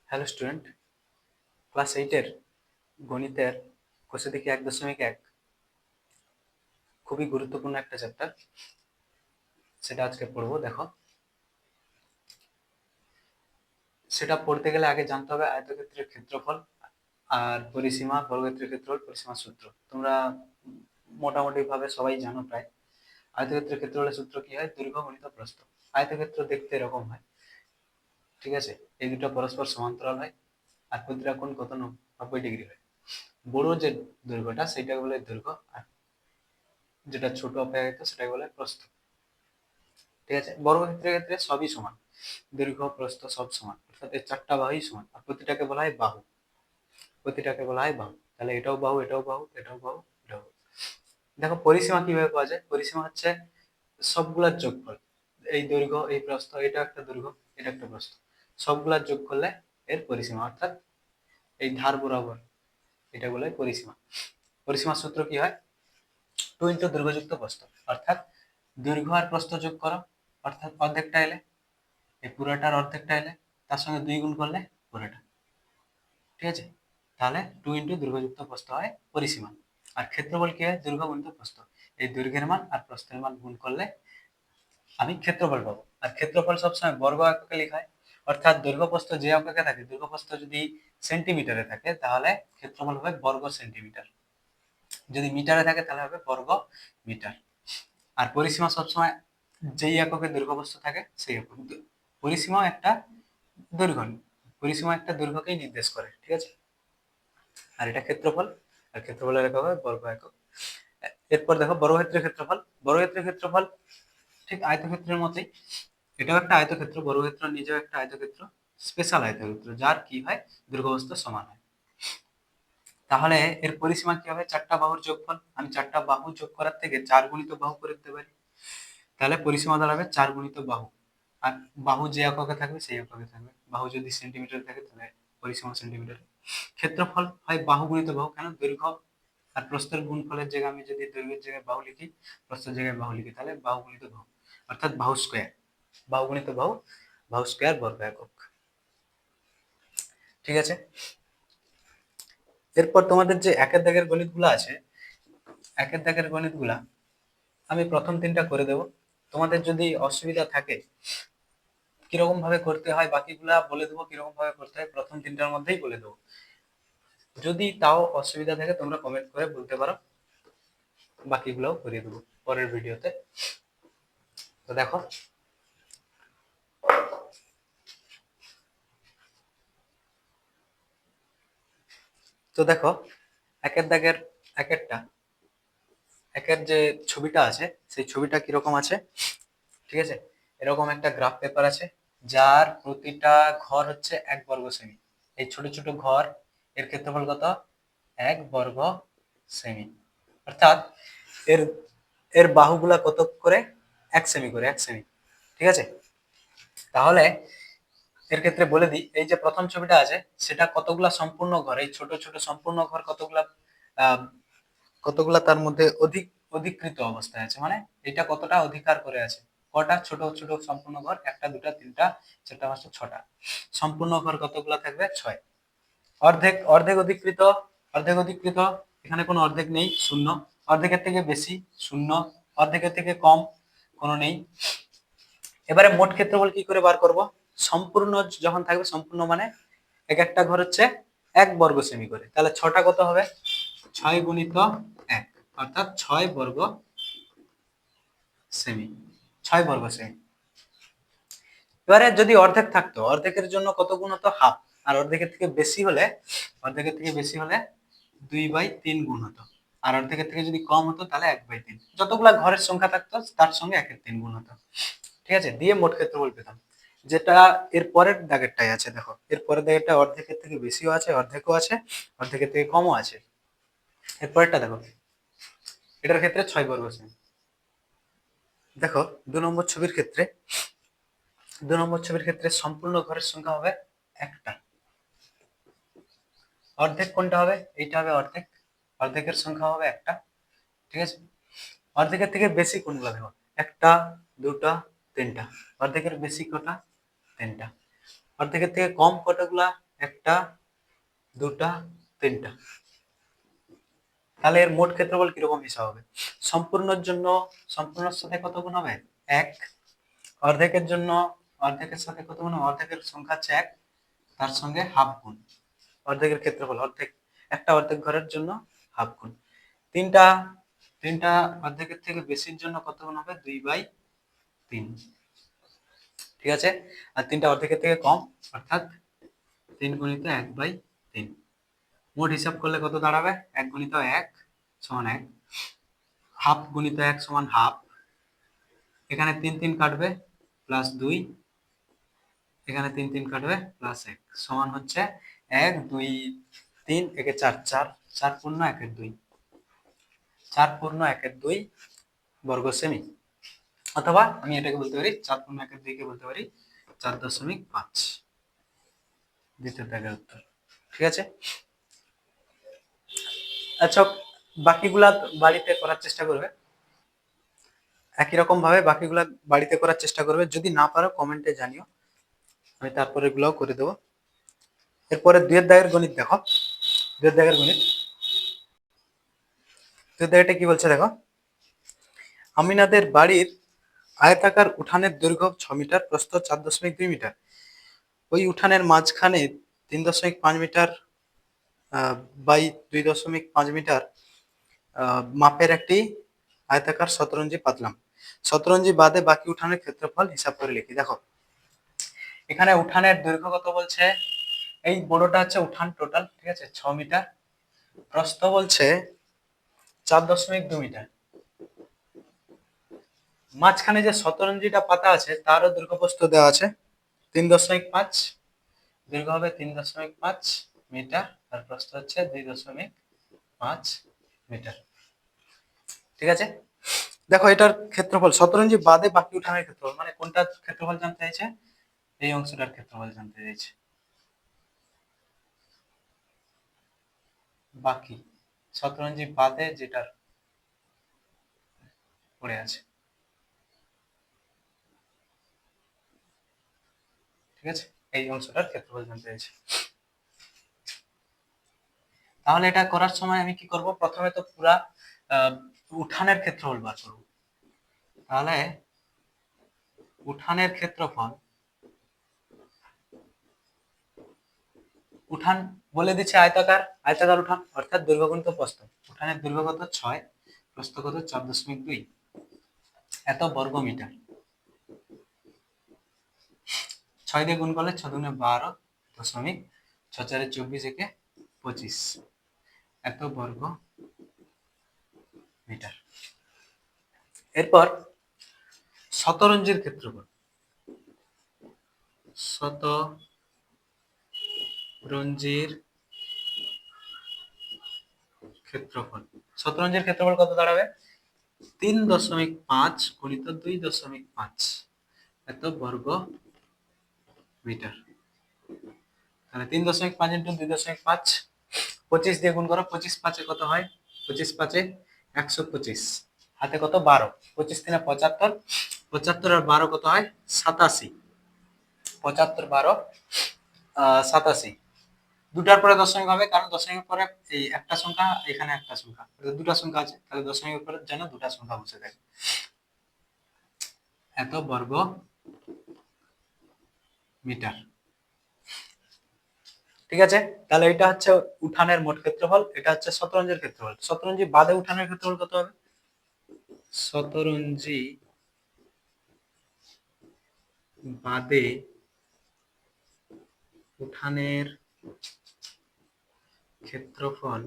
Hello student, class 8-এর গণিতের কোষে দেখি 1.1 খুবই গুরুত্বপূর্ণ একটা চ্যাপ্টার, সেটা আজকে পড়বো। দেখো, সেটা পড়তে গেলে আগে জানতে হবে আয়তক্ষেত্রের ক্ষেত্রফল আর পরিসীমা, বর্গক্ষেত্রের ক্ষেত্রফল, পরিসীমার সূত্র। তোমরা মোটামুটি ভাবে সবাই জানো প্রায়। আয়তক্ষেত্রের ক্ষেত্রফলের সূত্র কি হয়? দৈর্ঘ্য গুণিত প্রস্থ। আয়তক্ষেত্র দেখতে এরকম হয়, ঠিক আছে? এই দুটো পরস্পর সমান্তরাল হয় আর প্রতিটা কোণ কত 90 ডিগ্রি হয়। বড় যে দৈর্ঘ্যটা সেটাকে বলে দৈর্ঘ্য, আর যেটা ছোট অপেক্ষাকৃত সেটাকে বলে প্রস্থ, ঠিক আছে? বর্গক্ষেত্রের ক্ষেত্রে সবই সমান, দৈর্ঘ্য প্রস্থ সব সমান, অর্থাৎ এর চারটা বাহুই সমান, আর প্রতিটাকে বলা হয় বাহু। তাহলে এটাও বাহু, এটাও বাহু, এটাও বাহু, এটাও বাহু। দেখো পরিসীমা কিভাবে পাওয়া যায়? পরিসীমা হচ্ছে সবগুলার যোগফল। এই দৈর্ঘ্য, এই প্রস্থ, এটা একটা দৈর্ঘ্য, এটা একটা প্রস্থ, সবগুলার যোগ করলে এর পরিসীমা, অর্থাৎ এই ধার বরাবর, এটা বলে পরিসীমা। পরিসীমার সূত্র কি হয়? 2 ইন্টু দৈর্ঘ্যযুক্ত প্রস্থ, অর্থাৎ দৈর্ঘ্য আর প্রস্থ যোগ করো, অর্থাৎ অর্ধেকটা এলে, এই পুরোটার অর্ধেকটা এলে তার সঙ্গে 2 গুণ করলে পুরোটা, ঠিক আছে? তাহলে 2 ইন্টু দৈর্ঘ্যযুক্ত প্রস্থ হয় পরিসীমা। আর ক্ষেত্রফল কি হয়? দৈর্ঘ্য গুণিত প্রস্থ। এই দৈর্ঘ্যের মান আর প্রস্থের মান গুণ করলে আমি ক্ষেত্রফল পাবো। আর ক্ষেত্রফল সবসময় বর্গ এককে লেখা হয়, অর্থাৎ দৈর্ঘ্য প্রস্থ যে এককে থাকে, দৈর্ঘ্য প্রস্থ যদি সেন্টিমিটারে থাকে তাহলে ক্ষেত্রফল হবে বর্গ সেন্টিমিটার, যদি মিটারে থাকে তাহলে হবে বর্গ মিটার। আর পরিসীমা সবসময় যেই এককে দৈর্ঘ্য প্রস্থ থাকে সেই একক। পরিসীমাও একটা দৈর্ঘ্য, পরিসীমা একটা দৈর্ঘ্যকেই নির্দেশ করে, ঠিক আছে? আর এটা ক্ষেত্রফল, আর ক্ষেত্রফলের একক হবে বর্গ একক। এরপর দেখো বর্গক্ষেত্রের ক্ষেত্রফল। বর্গক্ষেত্রের ক্ষেত্রফল ঠিক আয়তক্ষেত্রের মতোই, এটাও একটা আয়তক্ষেত্র। বর্গক্ষেত্র নিজেও একটা আয়তক্ষেত্র, স্পেশাল আয়তক্ষেত্র, যার কি হয়? দৈর্ঘ্য প্রস্থ সমান হয়। তাহলে এর পরিসীমা কি হবে? চারটা বাহুর যোগফল। আমি চারটা বাহু যোগ করার থেকে 4 গুণিত বাহু করে দিতে পারি, তাহলে পরিসীমা দাঁড়াবে 4 গুণিত বাহু। আর বাহু যে এককে থাকবে সেই এককে থাকবে, বাহু যদি সেন্টিমিটার থাকে তাহলে পরিসীমা সেন্টিমিটার। ক্ষেত্রফল হয় বাহু গুণিত বাহু, কেন? দৈর্ঘ্য আর প্রস্থের গুণফলের জায়গায় আমি যদি দৈর্ঘ্যের জায়গায় বাহু লিখি, প্রস্থের জায়গায় বাহু লিখি, তাহলে বাহু গুণিত বাহু, অর্থাৎ বাহু স্কয়ার। বাহু গুণিত বাহু, বাহু স্কয়ার বর্গ একক, ঠিক আছে? এরপর তোমাদের যে একের দাগের গণিতগুলো আছে, একের দাগের গণিতগুলা আমি প্রথম 3টা করে দেব। তোমাদের যদি অসুবিধা থাকে কিরকম ভাবে করতে হয় বাকিগুলা বলে দেবো, কিরকম ভাবে করতে হয় প্রথম 3টার মধ্যেই বলে দেবো। যদি তাও অসুবিধা থাকে তোমরা কমেন্ট করে বলতে পারো, বাকিগুলোও করিয়ে দেবো পরের ভিডিওতে। তো দেখো, একের দাগের একের যে ছবিটা আছে সেই ছবিটা কিরকম আছে, ঠিক আছে? এরকম একটা গ্রাফ পেপার আছে, যার প্রতিটা ঘর হচ্ছে 1 বর্গ সেমি। এই ছোট ছোট ঘর, এর ক্ষেত্রফল কত? 1 বর্গ সেমি, অর্থাৎ এর এর বাহুগুলা কত করে? 1 সেমি করে, 1 সেমি, ঠিক আছে? তাহলে এর ক্ষেত্রে বলে দিই, এই যে প্রথম ছবিটা আছে সেটা কতগুলা সম্পূর্ণ ঘর, এই ছোট ছোট সম্পূর্ণ ঘর কতগুলা, কতগুলা তার মধ্যে অধিকৃত অবস্থায় আছে, মানে এটা কতটা অধিকার করে আছে। কটা ছোট ছোট সম্পূর্ণ ঘর? 1টা 2টা 3টা 4টা 5টা 6টা। সম্পূর্ণ ঘর কতগুলা থাকবে? 6। অর্ধেক, অর্ধেক অধিকৃত, অর্ধেক অধিকৃত, এখানে কোনো অর্ধেক নেই, শূন্য। অর্ধেকের থেকে বেশি, শূন্য। অর্ধেকের থেকে কম, কোনো নেই। এবারে মোট ক্ষেত্রফল কি করে বার করব? সম্পূর্ণ যখন থাকবে, সম্পূর্ণ মানে এক একটা ঘর হচ্ছে 1 বর্গ সেমি করে, তাহলে 6টা কত হবে? 6 গুণিত 1, অর্থাৎ 6 বর্গ সেমি, 6 বর্গ সেমি। এবারে যদি অর্ধেক থাকতো, অর্ধেকের জন্য কত গুণ হতো? হাফ। আর অর্ধেকের থেকে বেশি হলে, অর্ধেকের থেকে বেশি হলে 2/3 গুণ হতো। আর অর্ধেকের থেকে যদি কম হতো তাহলে 1/3। যতগুলা ঘরের সংখ্যা থাকতো তার সঙ্গে 1/3 গুণ হতো, ঠিক আছে? দিয়ে মোট ক্ষেত্রফল পেতাম। যেটা এর পরের দাগেরটাই আছে, দেখো এর পরের দাগেরটা অর্ধেকের থেকে বেশিও আছে, অর্ধেকও আছে, অর্ধেকের থেকে কমও আছে। এর পরেরটা দেখো, এটার ক্ষেত্রে 6 বর্গ সেমি। দেখো 2 নম্বর ছবির ক্ষেত্রে সম্পূর্ণ ঘরের সংখ্যা হবে 1টা। অর্ধেক কোনটা হবে? এইটা হবে অর্ধেক, অর্ধেকের সংখ্যা হবে 1টা, ঠিক আছে? অর্ধেকের থেকে বেশি কোনগুলো? দেখো 1টা 2টা 3টা। অর্ধেকের বেশি কটা? 3টা। অর্ধেকের থেকে কম কতগুলা? একটা, দুটা, তিনটা। তাহলে এর মোট ক্ষেত্রফল কিরকম হিসাব হবে? সম্পূর্ণের জন্য সম্পূর্ণের সাথে কত গুণ হবে? 1। অর্ধেকের জন্য অর্ধেকের সাথে কত গুণ? অর্ধেকের সংখ্যা হচ্ছে 1, তার সঙ্গে হাফ গুণ। অর্ধেকের ক্ষেত্রফল অর্ধেক, একটা অর্ধেক ঘরের জন্য হাফ গুণ। তিনটা তিনটা অর্ধেকের থেকে বেশির জন্য কত গুণ হবে? 2/3। ঠিক আছে। আর তিনটা অর্ধেকের থেকে কম অর্থাৎ 3 গুণিত 1/3। মোট হিসাব করলে কত দাঁড়াবে? 1 গুণিত 1 সমান 1, হাফ গুণিত 1 সমান হাফ। এখানে 3 3 কাটবে প্লাস 2, এখানে 3 3 কাটবে প্লাস 1 সমান হচ্ছে 1 2 3 একে 4 4 4 পূর্ণ 1 এর 2, 4 পূর্ণ 1 এর 2 বর্গ সেমি। অথবা আমি এটাকে বলতে পারি 4 পূর্ণ 1 এর 2 কে বলতে পারি 4.5। দ্বিতীয় দাগের উত্তর। ঠিক আছে। আচ্ছা, বাকিগুলা বাড়িতে করার চেষ্টা করবে, একই রকম ভাবে বাকিগুলা বাড়িতে করার চেষ্টা করবে। যদি না পারো কমেন্টে জানিও, আমি তারপরে এগুলাও করে দেবো। এরপরে 2 দাগের গণিত দেখো। 2 দাগের গণিত, 2 দাগেরটা কি বলছে দেখো। আমিনাদের বাড়ির আয়তাকার উঠানের দৈর্ঘ্য 6 মিটার, প্রস্থ 4.2 মিটার। ওই উঠানের মাঝখানে 3.5 মিটার বাই 2.5 মিটার মাপের একটি আয়তাকার শতরঞ্জি পাতলাম। শতরঞ্জি বাদে বাকি উঠানের ক্ষেত্রফল হিসাব করে লিখি। দেখো এখানে উঠানের দৈর্ঘ্য কত বলছে? এই বড়টা হচ্ছে উঠান টোটাল, ঠিক আছে, 6 মিটার। প্রস্থ বলছে 4.2 মিটার। মাঝখানে যে শতরঞ্জিটা পাতা আছে তারও দৈর্ঘ্য প্রস্থ দেওয়া আছে 3.5, দৈর্ঘ্য হবে 3.5 মিটার, আর প্রস্থ হচ্ছে 2.5 মিটার। ঠিক আছে। দেখো এটার ক্ষেত্রফল শতরঞ্জি বাদে বাকি উঠানের ক্ষেত্রফল, মানে কোনটা ক্ষেত্রফল জানতে চাইছে? এই অংশটার ক্ষেত্রফল জানতে চাইছে। বাকি শতরঞ্জি বাদে যেটার পড়ে আছে, ঠিক আছে, এই অংশটার ক্ষেত্রফল জানতে চাইছে। তাহলে এটা করার সময় আমি কি করব? প্রথমে তো পুরা উঠানের ক্ষেত্রফল বার করব। তাহলে উঠানের ক্ষেত্রফল, উঠান বলে দিচ্ছে আয়তাকার, আয়তাকার উঠান অর্থাৎ দৈর্ঘ্য গুণিত প্রস্থ। উঠানের দৈর্ঘ্য কত? 6, প্রস্থ কত? 4.2, এত বর্গ মিটার। 6 দিয়ে গুণ করলে 6 দুগুণে 12 দশমিক 6 4 24 একে 25, এত বর্গ মিটার। এরপর শতরঞ্জির ক্ষেত্রফল, শতরঞ্জির ক্ষেত্রফল, শতরঞ্জির ক্ষেত্রফল কত দাঁড়াবে? 3.5 গুণিত 2.5, এত বর্গ মিটার। তাহলে 3.5 ইন্টু 2.5, 25 দিয়ে গুণ করো, 25 5 কত হয়? 25 5 125, হাতে কত? 12, 25 3 75, 75 আর 12 কত হয়? 87, 75 12 87। দুটার পরে দশমিক হবে, কারণ দশমিকের পরে এই একটা সংখ্যা, এখানে একটা সংখ্যা, দুটা সংখ্যা আছে, তাহলে দশমিকের পরে যেন দুটা সংখ্যা বসে থাকে। এত বর্গ মিটার। ঠিক আছে। তাহলে এটা হচ্ছে উঠানের মোট ক্ষেত্রফল, এটা হচ্ছে শতরঞ্জির ক্ষেত্রফল। শতরঞ্জি বাদে উঠানের ক্ষেত্রফল কত হবে? শতরঞ্জি বাদে উঠানের ক্ষেত্রফল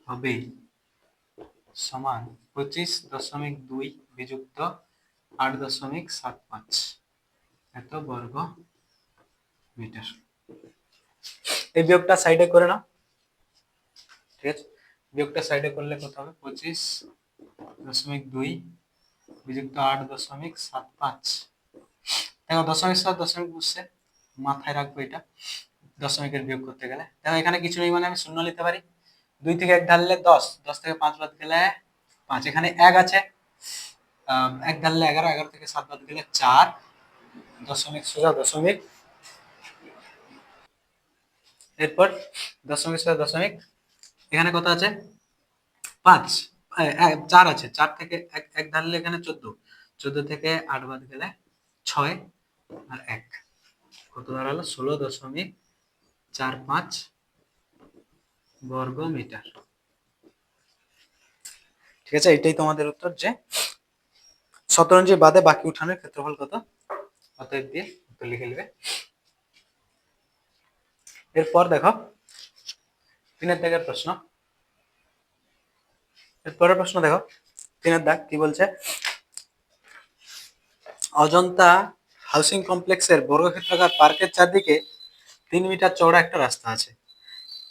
হবে সমান 25.2 বিযুক্ত 8.75, এত বর্গ মিটার। এই বিয়োগটা সাইডে করে নাও। ঠিক আছে, বিয়োগটা সাইডে করলে কত হবে? 25.2 বিযুক্ত 8.75। দেখো দশমিক সাথে দশমিক বসছে, মাথায় রাখবো এটা দশমিকের বিয়োগ করতে গেলে। দেখো এখানে কিছু নেই মানে আমি শূন্য নিতে পারি। 2 থেকে 1 ঢাললে 10, 10 থেকে 5 বাদ গেলে 5, এখানে 1 আছে, 1 ঢাললে 11, 11 থেকে 7 বাদ গেলে 4, দশমিক সোজা দশমিক, এরপর দশমিক সোজা দশমিক, এখানে কত আছে 5, 4 আছে, 4 থেকে এক এক ধারলে এখানে 14, 14 থেকে 8 বাদ গেলে 6 আর 1 কত দাঁড়ালো 16.45 বর্গ মিটার। ঠিক আছে, এটাই তোমাদের উত্তর যে শতরঞ্জি বাদে বাকি উঠানের ক্ষেত্রফল কত, অতএব দিয়ে উত্তর লিখে নেবে। এরপর দেখো 3 দাগের প্রশ্ন, এরপরের প্রশ্ন দেখো 3 দাগ কি বলছে, অজন্তা হাউসিং কমপ্লেক্সের বর্গক্ষেত্রাকার পার্কের চারদিকে 3 মিটার চওড়া একটা রাস্তা আছে,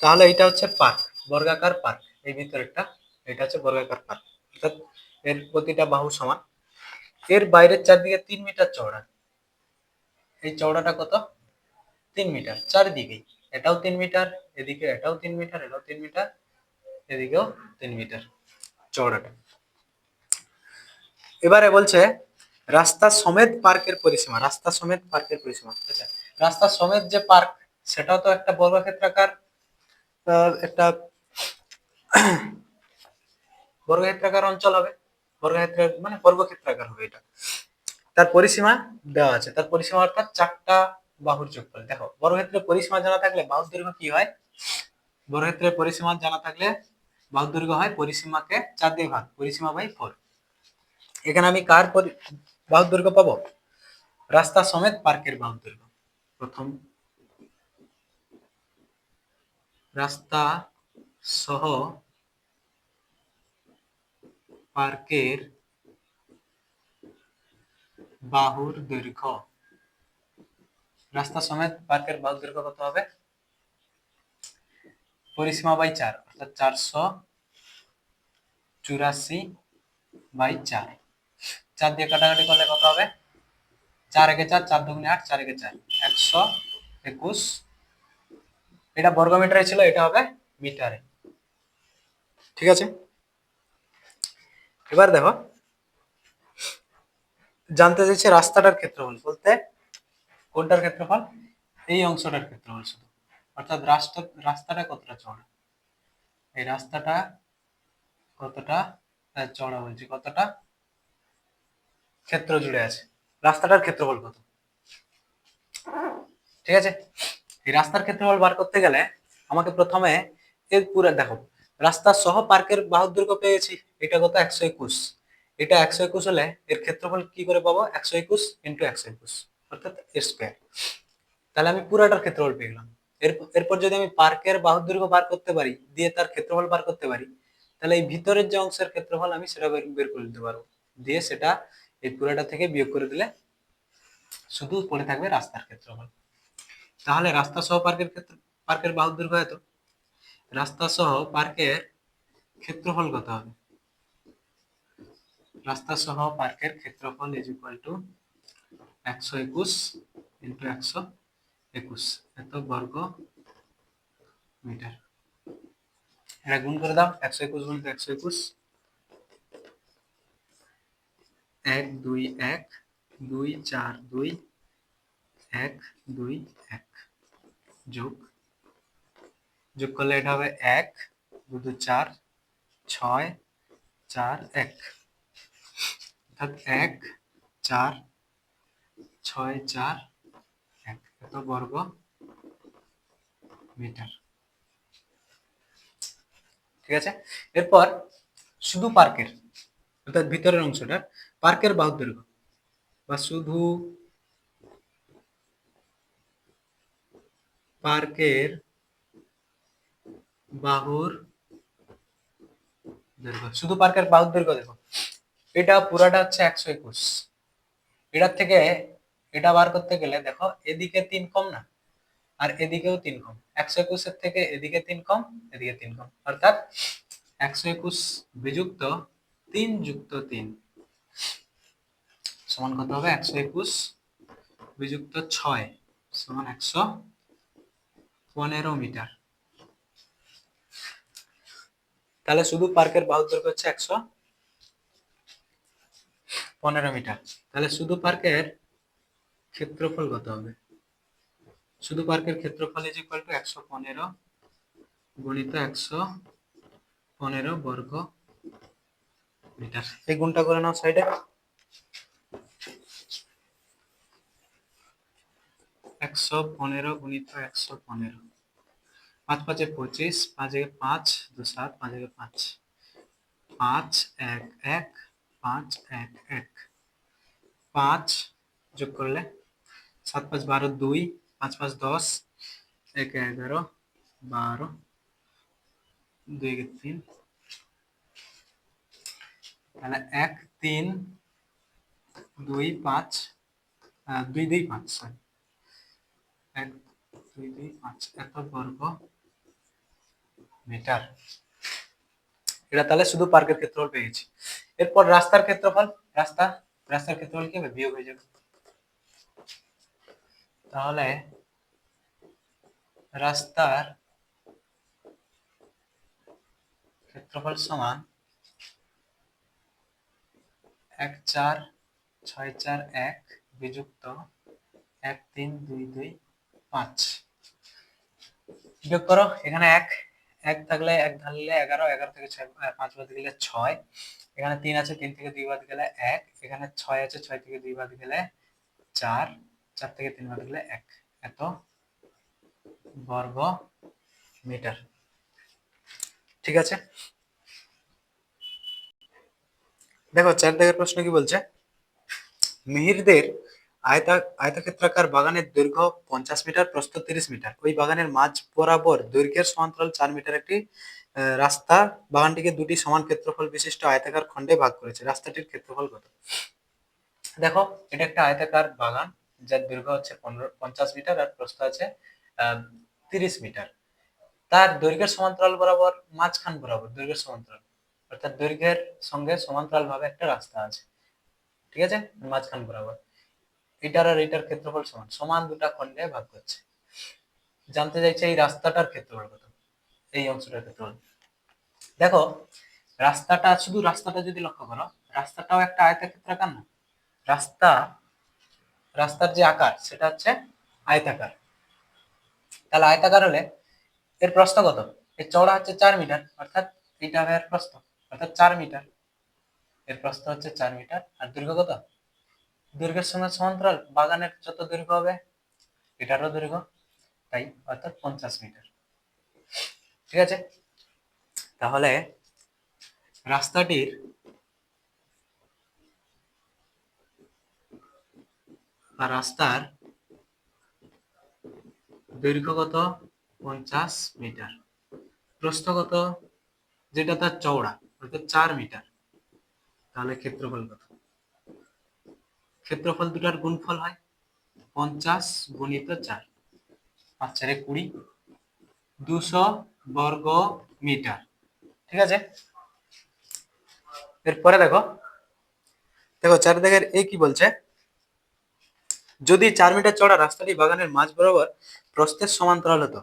তাহলে এটা হচ্ছে পার্ক, বর্গাকার পার্ক, এই ভিতরেরটা এটা হচ্ছে বর্গাকার পার্ক, অর্থাৎ এর প্রতিটা বাহু সমান, এর বাইরের চারদিকে 3 মিটার চওড়া, এই চওড়াটা কত 3 মিটার চারিদিকেই, এটাও 3 মিটার, এদিকে এটাও 3 মিটার, এটাও 3 মিটার, এদিকেও 3 মিটার চওড়াটা। এবারে বলছে রাস্তা সমেত পার্কের পরিসীমা, রাস্তা সমেত পার্কের পরিসীমা, আচ্ছা রাস্তা সমেত যে পার্ক সেটাও তো একটা বর্গক্ষেত্রাকার, একটা বর্গক্ষেত্রাকার অঞ্চল হবে, বর্গক্ষেত্র মানে বর্গক্ষেত্রাকার হবে এটা, তার পরিসীমা দেওয়া আছে, তার পরিসীমা অর্থাৎ 4টা বাহুর যোগফল। দেখো বর্গক্ষেত্রের পরিসীমা জানা থাকলে বাহুর দৈর্ঘ্য কি হয়, বর্গক্ষেত্রের পরিসীমা জানা থাকলে বাহুর দৈর্ঘ্য হয় পরিসীমাকে 4 দিয়ে ভাগ, পরিসীমা বাই 4। এখানে আমি কার বাহুর দৈর্ঘ্য পাবো, রাস্তা সমেত পার্কের বাহুর দৈর্ঘ্য, প্রথম রাস্তা সহ পার্কের বাহুর দৈর্ঘ্য, রাস্তা সমেত পার্কের বাহুর দৈর্ঘ্য কত হবে, পরিসীমা বাই 4 অর্থাৎ 484/4, 4 দিয়ে কাটাকাটি করলে কত হবে, 4 একে 4, 4 দুগুণে 8, 4 একে 4, 121, এটা বর্গ মিটারে ছিল, এটা হবে মিটারে। ঠিক আছে, এবার দেখো জানতে চাইছে রাস্তাটার ক্ষেত্রফল, বলতে কোনটার ক্ষেত্রফল, এই অংশটার ক্ষেত্রফল শুধু, অর্থাৎ রাস্তাটা কতটা চওড়া, এই রাস্তাটা কতটা চওড়া বলছি, কতটা ক্ষেত্র জুড়ে আছে, রাস্তাটার ক্ষেত্রফল কত। ঠিক আছে, এই রাস্তার ক্ষেত্রফল বার করতে গেলে আমাকে প্রথমে এর পুরো দেখো, রাস্তা সহ পার্কের বাহুর দৈর্ঘ্য পেয়েছি, এটা কত 121, এটা 121 হলে এর ক্ষেত্রফল কি করে পাবো, 121 ইন্টু 121 অর্থাৎ এর স্কয়ার, তাহলে আমি পুরাটার ক্ষেত্রফল পেয়ে গেলাম। এরপর যদি আমি পার্কের বাহুর দৈর্ঘ্য বার করতে পারি, দিয়ে তার ক্ষেত্রফল বার করতে পারি, তাহলে এই ভিতরের যে অংশের ক্ষেত্রফল আমি সেটা বের করে দিতে পারবো, দিয়ে সেটা এই পুরাটা থেকে বিয়োগ করে দিলে শুধু পড়ে থাকবে রাস্তার ক্ষেত্রফল। তাহলে রাস্তা সহ পার্কের বাহুর দৈর্ঘ্য এত, রাস্তা সহ পার্কের ক্ষেত্রফল কত হবে, রাস্তা সহ পার্কের ক্ষেত্রফল ইজ ইকুয়াল টু 121 ইন্টু 121 এত বর্গ মিটার, এটা গুণ করে দাও, 121 গুণিত 121, 121 2 4 2 1 2 1 যোগ যোগ করলে এটা হবে 1 2 2 4 6 4 1, অর্থাৎ 1 4 6 4 1 এত বর্গ মিটার। ঠিক আছে, এরপর শুধু পার্কের অর্থাৎ ভিতরের অংশটা পার্কের বাহুর দৈর্ঘ্য, বা শুধু পার্কের বাহুর দৈর্ঘ্য, শুধু পার্কের বাহুর দৈর্ঘ্য দেখো, এটা পুরাটা হচ্ছে 121, এটার থেকে এটা বার করতে গেলে দেখো এদিকে 3 কম না, আর এদিকেও 3 কম, 121 এর থেকে এদিকে 3 কম, এদিকে 3 কম, অর্থাৎ 121 বিযুক্ত 3 যুক্ত 3 সমান কত হবে, 121 বিযুক্ত 6 সমান 115 মিটার। তাহলে শুধু পার্কের বাহুর দৈর্ঘ্য হচ্ছে 115 মিটার, তাহলে শুধু পার্কের ক্ষেত্রফল কত হবে? শুধু পার্কের ক্ষেত্রফল ইজ ইকুয়াল টু 115 গুণিত 115 বর্গ মিটার। এই গুণটা করে নাও সাইডে। 115 গুণিত 115, 5 5 25, 5 5 2 7, 5 5 5 1 1 5 1 1, 5 যোগ করলে 7 5 12 2, 5 5 10, 1 11 12, 2 3, তাহলে 1 3 2 5, 2 2 5, সরি 1 2 2 5 এত বর্গ মিটার। এটা তাহলে শুধু পার্কের ক্ষেত্রফল পেয়েছি। এরপর রাস্তার ক্ষেত্রফল, রাস্তার ক্ষেত্রফল কি হবে? বিয়োগ হয়ে যাবে। তাহলে রাস্তার ক্ষেত্রফল সমান 1 4 6 4 1 বিযুক্ত 1 3 2 2 5। বিয়োগ করো, এখানে 1 থাকলে 1 ঢাললে 11, 11 থেকে 5 বাদ গেলে 6, এখানে 3 আছে, 3 থেকে 2 বাদ গেলে 1, এখানে 6 আছে, 6 থেকে 2 বাদ গেলে 4, 4 থেকে 3 বাদ গেলে 1, এত বর্গ মিটার। ঠিক আছে, দেখো 4 দাগের প্রশ্ন কি বলছে? মিহিরদের আয়তক্ষেত্রাকার বাগানের দৈর্ঘ্য 50 মিটার, প্রস্থ 30 মিটার। ওই বাগানের মাঝ বরাবর দৈর্ঘ্যের সমান্তরাল 4 মিটার একটি রাস্তা বাগানটিকে দুটি সমান ক্ষেত্রফল বিশিষ্ট আয়তাকার খণ্ডে ভাগ করেছে। রাস্তাটির ক্ষেত্রফল কত? দেখো, এটা একটা আয়তাকার বাগান যার দৈর্ঘ্য হচ্ছে 50 মিটার আর প্রস্থ আছে 30 মিটার। তার দৈর্ঘ্যের সমান্তরাল বরাবর, মাঝখান বরাবর দৈর্ঘ্যের সমান্তরাল, অর্থাৎ দৈর্ঘ্যের সঙ্গে সমান্তরাল ভাবে একটা রাস্তা আছে, ঠিক আছে, মাঝখান বরাবর। এটার আর এটার ক্ষেত্রফল সমান, সমান দুটা খণ্ডে ভাগ করছে। জানতে চাইছে এই রাস্তাটার ক্ষেত্রফল কত, এই অংশটার ক্ষেত্রফল। দেখো, শুধু রাস্তাটা যদি লক্ষ্য করো, রাস্তাটাও একটা আয়তক্ষেত্রাকার না? রাস্তার যে আকার সেটা হচ্ছে আয়তাকার। তাহলে আয়তাকার হলে এর প্রস্থ কত? এর চওড়া হচ্ছে 4 মিটার, অর্থাৎ এটা হবে এর প্রস্থ, অর্থাৎ 4 মিটার। এর প্রস্থ হচ্ছে 4 মিটার, আর দৈর্ঘ্য কত? দৈর্ঘ্যের সঙ্গে সমান্তরাল বাগানের যত দৈর্ঘ্য হবে এটারও দৈর্ঘ্য, তাই অর্থাৎ 50 মিটার। ঠিক আছে, তাহলে রাস্তাটির বা রাস্তার দৈর্ঘ্য কত? 50 মিটার। প্রস্থ কত? যেটা তার চওড়া, অর্থাৎ 4 মিটার। তাহলে ক্ষেত্রফল কত? ক্ষেত্রফল দুটার গুণফল হয় 50 গুণিত 4, 5 4 20, 200 বর্গ মিটার। ঠিক আছে, এরপরে দেখো, 4 দাগের এ কি বলছে? যদি 4 মিটার চওড়া রাস্তাটি বাগানের মাঝ বরাবর প্রস্থের সমান্তরাল হতো,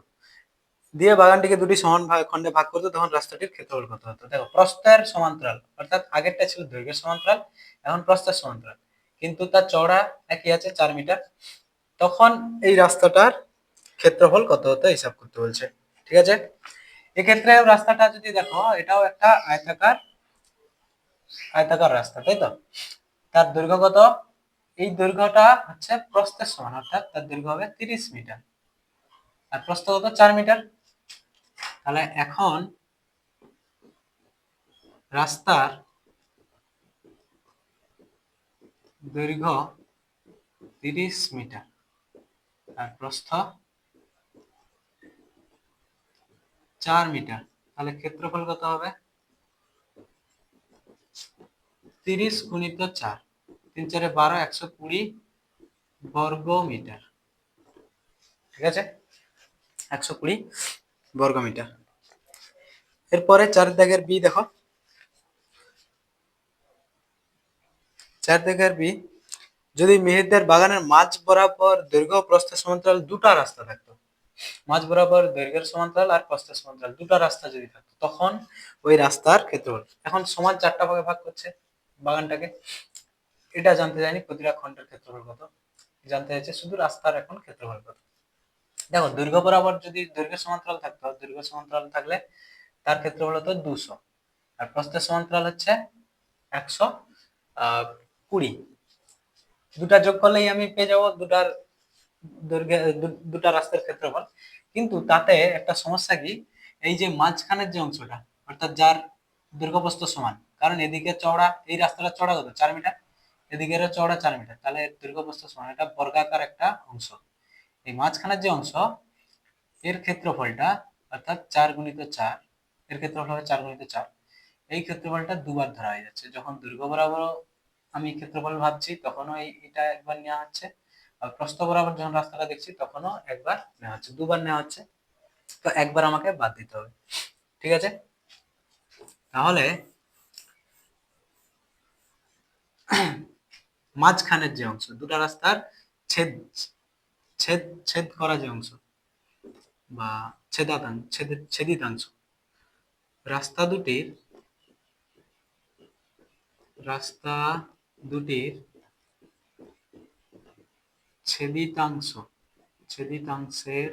দিয়ে বাগানটিকে দুটি সমান খণ্ডে ভাগ করতো, তখন রাস্তাটির ক্ষেত্রফল কত হতো? দেখো, প্রস্থের সমান্তরাল, অর্থাৎ আগেরটা ছিল দৈর্ঘ্যের সমান্তরাল, এখন প্রস্থের সমান্তরাল, কিন্তু তার চওড়া একই আছে 4 মিটার, তখন এই রাস্তাটার ক্ষেত্রফল কত হতো হিসাব করতে বলছে। ঠিক আছে, এক্ষেত্রে রাস্তাটা যদি দেখো, এটাও একটা আয়তাকার রাস্তা, তাই তো? তার দৈর্ঘ্য কত? এই দৈর্ঘ্যটা হচ্ছে প্রস্থের সমান, অর্থাৎ তার দৈর্ঘ্য হবে 30 মিটার, আর প্রস্থ কত? 4 মিটার। তাহলে এখন রাস্তার দৈর্ঘ্য 30 মিটার আর প্রস্থ 4 মিটার, তাহলে ক্ষেত্রফল কত হবে? 30 গুণিত 4, 3 4 12, 120 বর্গ মিটার। ঠিক আছে, 120 বর্গ মিটার। এরপরে 4 দাগের বি দেখো, 4 দাগের বি, যদি মেহেরদের বাগানের মাঝ বরাবর দৈর্ঘ্য প্রস্থের সমান্তরাল দুটো রাস্তা থাকতো, মাঝ বরাবর দৈর্ঘ্যের সমান্তরাল আর প্রস্থের সমান্তরাল দুটো রাস্তা যদি থাকতো, তখন ওই রাস্তার ক্ষেত্রফল। এখন সমান 4টা ভাগে ভাগ করছে বাগানটাকে, এটা জানতে চাইনি প্রতিটা খণ্ডের ক্ষেত্রফল কত। জানতে চাইছে শুধু রাস্তার এখন ক্ষেত্রফল কত। দেখো দৈর্ঘ্য বরাবর যদি দৈর্ঘ্য সমান্তরাল থাকতো, দৈর্ঘ্য সমান্তরাল থাকলে তার ক্ষেত্রফল হতো 200, আর প্রস্থের সমান্তরাল হচ্ছে 120। দুটা যোগ করলেই আমি পেয়ে যাবো দুটার দৈর্ঘ্য, দুটা রাস্তার ক্ষেত্রফল। কিন্তু তাতে একটা সমস্যা কি, এই যে মাঝখানের যে অংশটা, অর্থাৎ যার দৈর্ঘ্য প্রস্থ সমান, কারণ এদিকে চওড়া, এই রাস্তাটা চওড়া কত 4 মিটার, এদিকেরও চওড়া 4 মিটার, তাহলে এর দৈর্ঘ্য প্রস্থ সমান, এটা বর্গাকার একটা অংশ। এই মাঝখানের যে অংশ, এর ক্ষেত্রফলটা অর্থাৎ 4 × 4, এর ক্ষেত্রফল হবে 4 × 4, এই ক্ষেত্রফলটা দুবার ধরা হয়ে যাচ্ছে। যখন দৈর্ঘ্য বরাবর আমি ক্ষেত্রফল ভাবছি তখনও এটা একবার নেওয়া হচ্ছে, আর প্রস্থ বরাবর যখন রাস্তাটা দেখছি তখনও একবার নেওয়া হচ্ছে, দুবার নেওয়া হচ্ছে। তো একবার আমাকে বাদ দিতে হবে, ঠিক আছে? তাহলে মাঝখানের যে অংশ, দুটা রাস্তার ছেদ ছেদ ছেদ করা যে অংশ বা ছেদিতাংশ, রাস্তা দুটির ছেদিতাংশের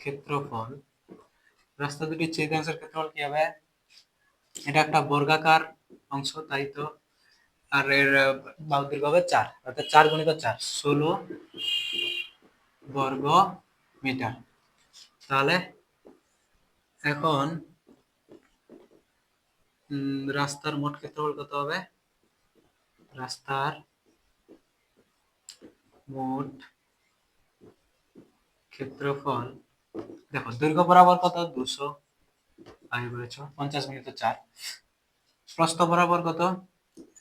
ক্ষেত্রফল, রাস্তা দুটির ছেদিতাংশের ক্ষেত্রফল কি হবে? এটা একটা বর্গাকার অংশ, তাই তো। আর এর বাহুর দৈর্ঘ্য হবে 4, অর্থাৎ 4 × 4 16 বর্গ মিটার। তাহলে এখন রাস্তার মোট ক্ষেত্রফল কত হবে? রাস্তার মোট ক্ষেত্রফল, দেখো দৈর্ঘ্য বরাবর কত 200, আগে বলেছো 50 × 4, প্রস্থ বরাবর কত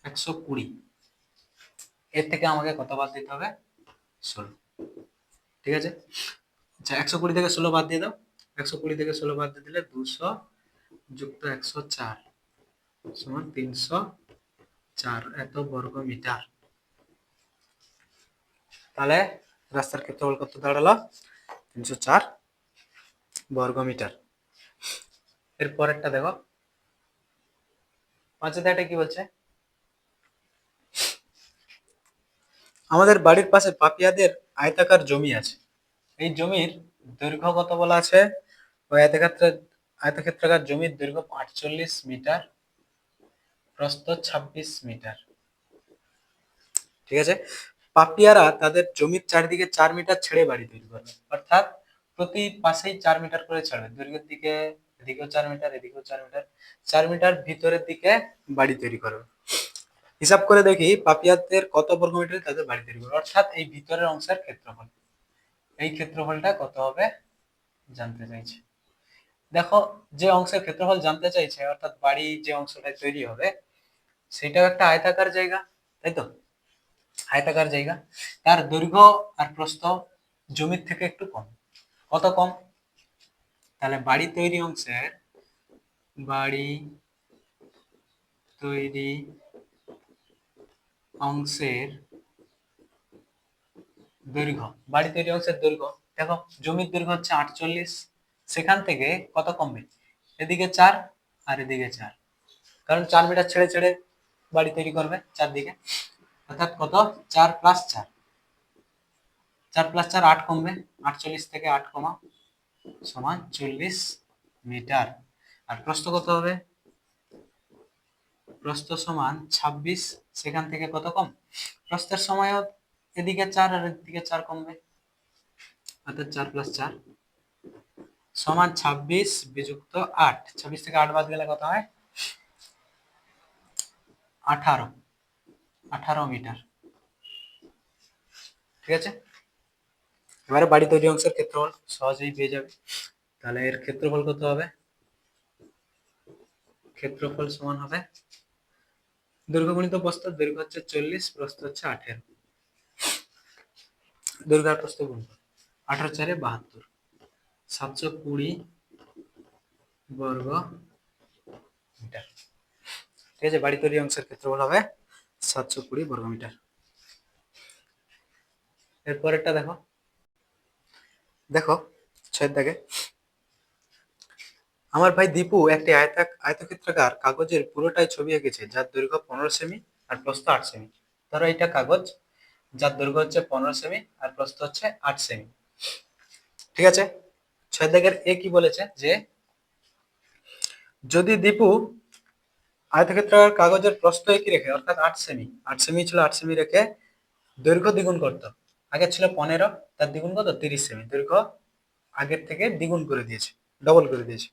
120, এর থেকে আমাকে কত বাদ দিতে হবে? 16, ঠিক আছে? আচ্ছা 120 থেকে 16 বাদ দিয়ে দাও, 120 থেকে 16 বাদ দিয়ে দিলে 200 যুক্ত 104 সমান 304 এত বর্গ মিটার। তাহলে রাস্তার ক্ষেত্রফল কত দাঁড়ালো? 304 বর্গ মিটার। এর পরেরটা দেখো, 5 কি বলছে? আমাদের বাড়ির পাশে পাপিয়াদের আয়তাকার জমি আছে, এই জমির দৈর্ঘ্য কত বলা আছে? ওই আয়তক্ষেত্রাকার জমির দৈর্ঘ্য 48 মিটার, প্রস্থ 26 মিটার, ঠিক আছে? পাপিয়ারা তাদের জমির চারিদিকে 4 মিটার ছেড়ে বাড়ি তৈরি করবে, অর্থাৎ প্রতি পাশেই 4 মিটার করে ছাড়বে, দৈর্ঘ্যের দিকে এদিকেও 4 মিটার, এদিকেও 4 মিটার, 4 মিটার ভিতরের দিকে বাড়ি তৈরি করবে। হিসাব করে দেখি পাপিয়াদের কত বর্গ মিটার তাদের বাড়ি তৈরি করবে, অর্থাৎ এই ভিতরের অংশের ক্ষেত্রফল, এই ক্ষেত্রফলটা কত হবে জানতে চাইছে। দেখো যে অংশের ক্ষেত্রফল জানতে চাইছে, অর্থাৎ বাড়ি যে অংশটা তৈরি হবে সেটাও একটা আয়তাকার জায়গা, তাই তো? আয়তাকার জায়গা, তার দৈর্ঘ্য আর প্রস্থ জমির থেকে একটু কম, কত কম? তাহলে বাড়ি তৈরি অংশের দৈর্ঘ্য, দেখো জমির দৈর্ঘ্য হচ্ছে 48, সেখান থেকে কত কমবে? এদিকে 4 আর এদিকে 4, কারণ 4 মিটার ছেড়ে ছেড়ে বাড়ি তৈরি করবে চারদিকে, অর্থাৎ কত? 4 + 4, 4 + 4 8 কমবে, 48 থেকে 8 কমা সমান 40 মিটার। আর প্রস্থ কত হবে? প্রস্থ সমান 26, সেখান থেকে কত কম? প্রস্থের সময়ও এদিকে 4 আর এদিকে 4 কমবে, অর্থাৎ 4 + 4 সমান 26 বিযুক্ত 8, 26 থেকে 8 বাদ গেলে কত হয়? 18 মিটার, ঠিক আছে? এবারে বাড়ি তৈরি অংশের ক্ষেত্রফল সহজেই পেয়ে যাবে। তাহলে এর ক্ষেত্রফল কত হবে? ক্ষেত্রফল সমান হবে দৈর্ঘ্য গুণিত প্রস্থ, দৈর্ঘ্য হচ্ছে 40, প্রস্থ হচ্ছে 18, দৈর্ঘ্য আর প্রস্থ গুণ 18 × 4 = 72, 720 বর্গ মিটার, ঠিক আছে? বাড়ি তৈরি অংশের ক্ষেত্রফল হবে 720 বর্গ মিটার। এরপরেরটা দেখো, দেখো 6 দাগে, আমার ভাই দীপু একটি আয়তক্ষেত্রাকার কাগজের পুরোটাই ছবি এঁকেছে, যার দৈর্ঘ্য 15 সেমি আর প্রস্থ 8 সেমি। ধরো এটা কাগজ, যার দৈর্ঘ্য হচ্ছে 15 সেমি আর প্রস্থ হচ্ছে 8 সেমি। ঠিক আছে, 6 দাগের এ কি বলেছে যে যদি দীপু আয়তক্ষেত্রাকার কাগজের প্রস্থ একই রেখে অর্থাৎ 8 সেমি, 8 সেমি ছিল, 8 সেমি রেখে দৈর্ঘ্য দ্বিগুণ করত। আগে ছিল 15, তার দ্বিগুণ কত 30 সেমি, দৈর্ঘ্য আগের থেকে দ্বিগুণ করে দিয়েছে, ডবল করে দিয়েছে।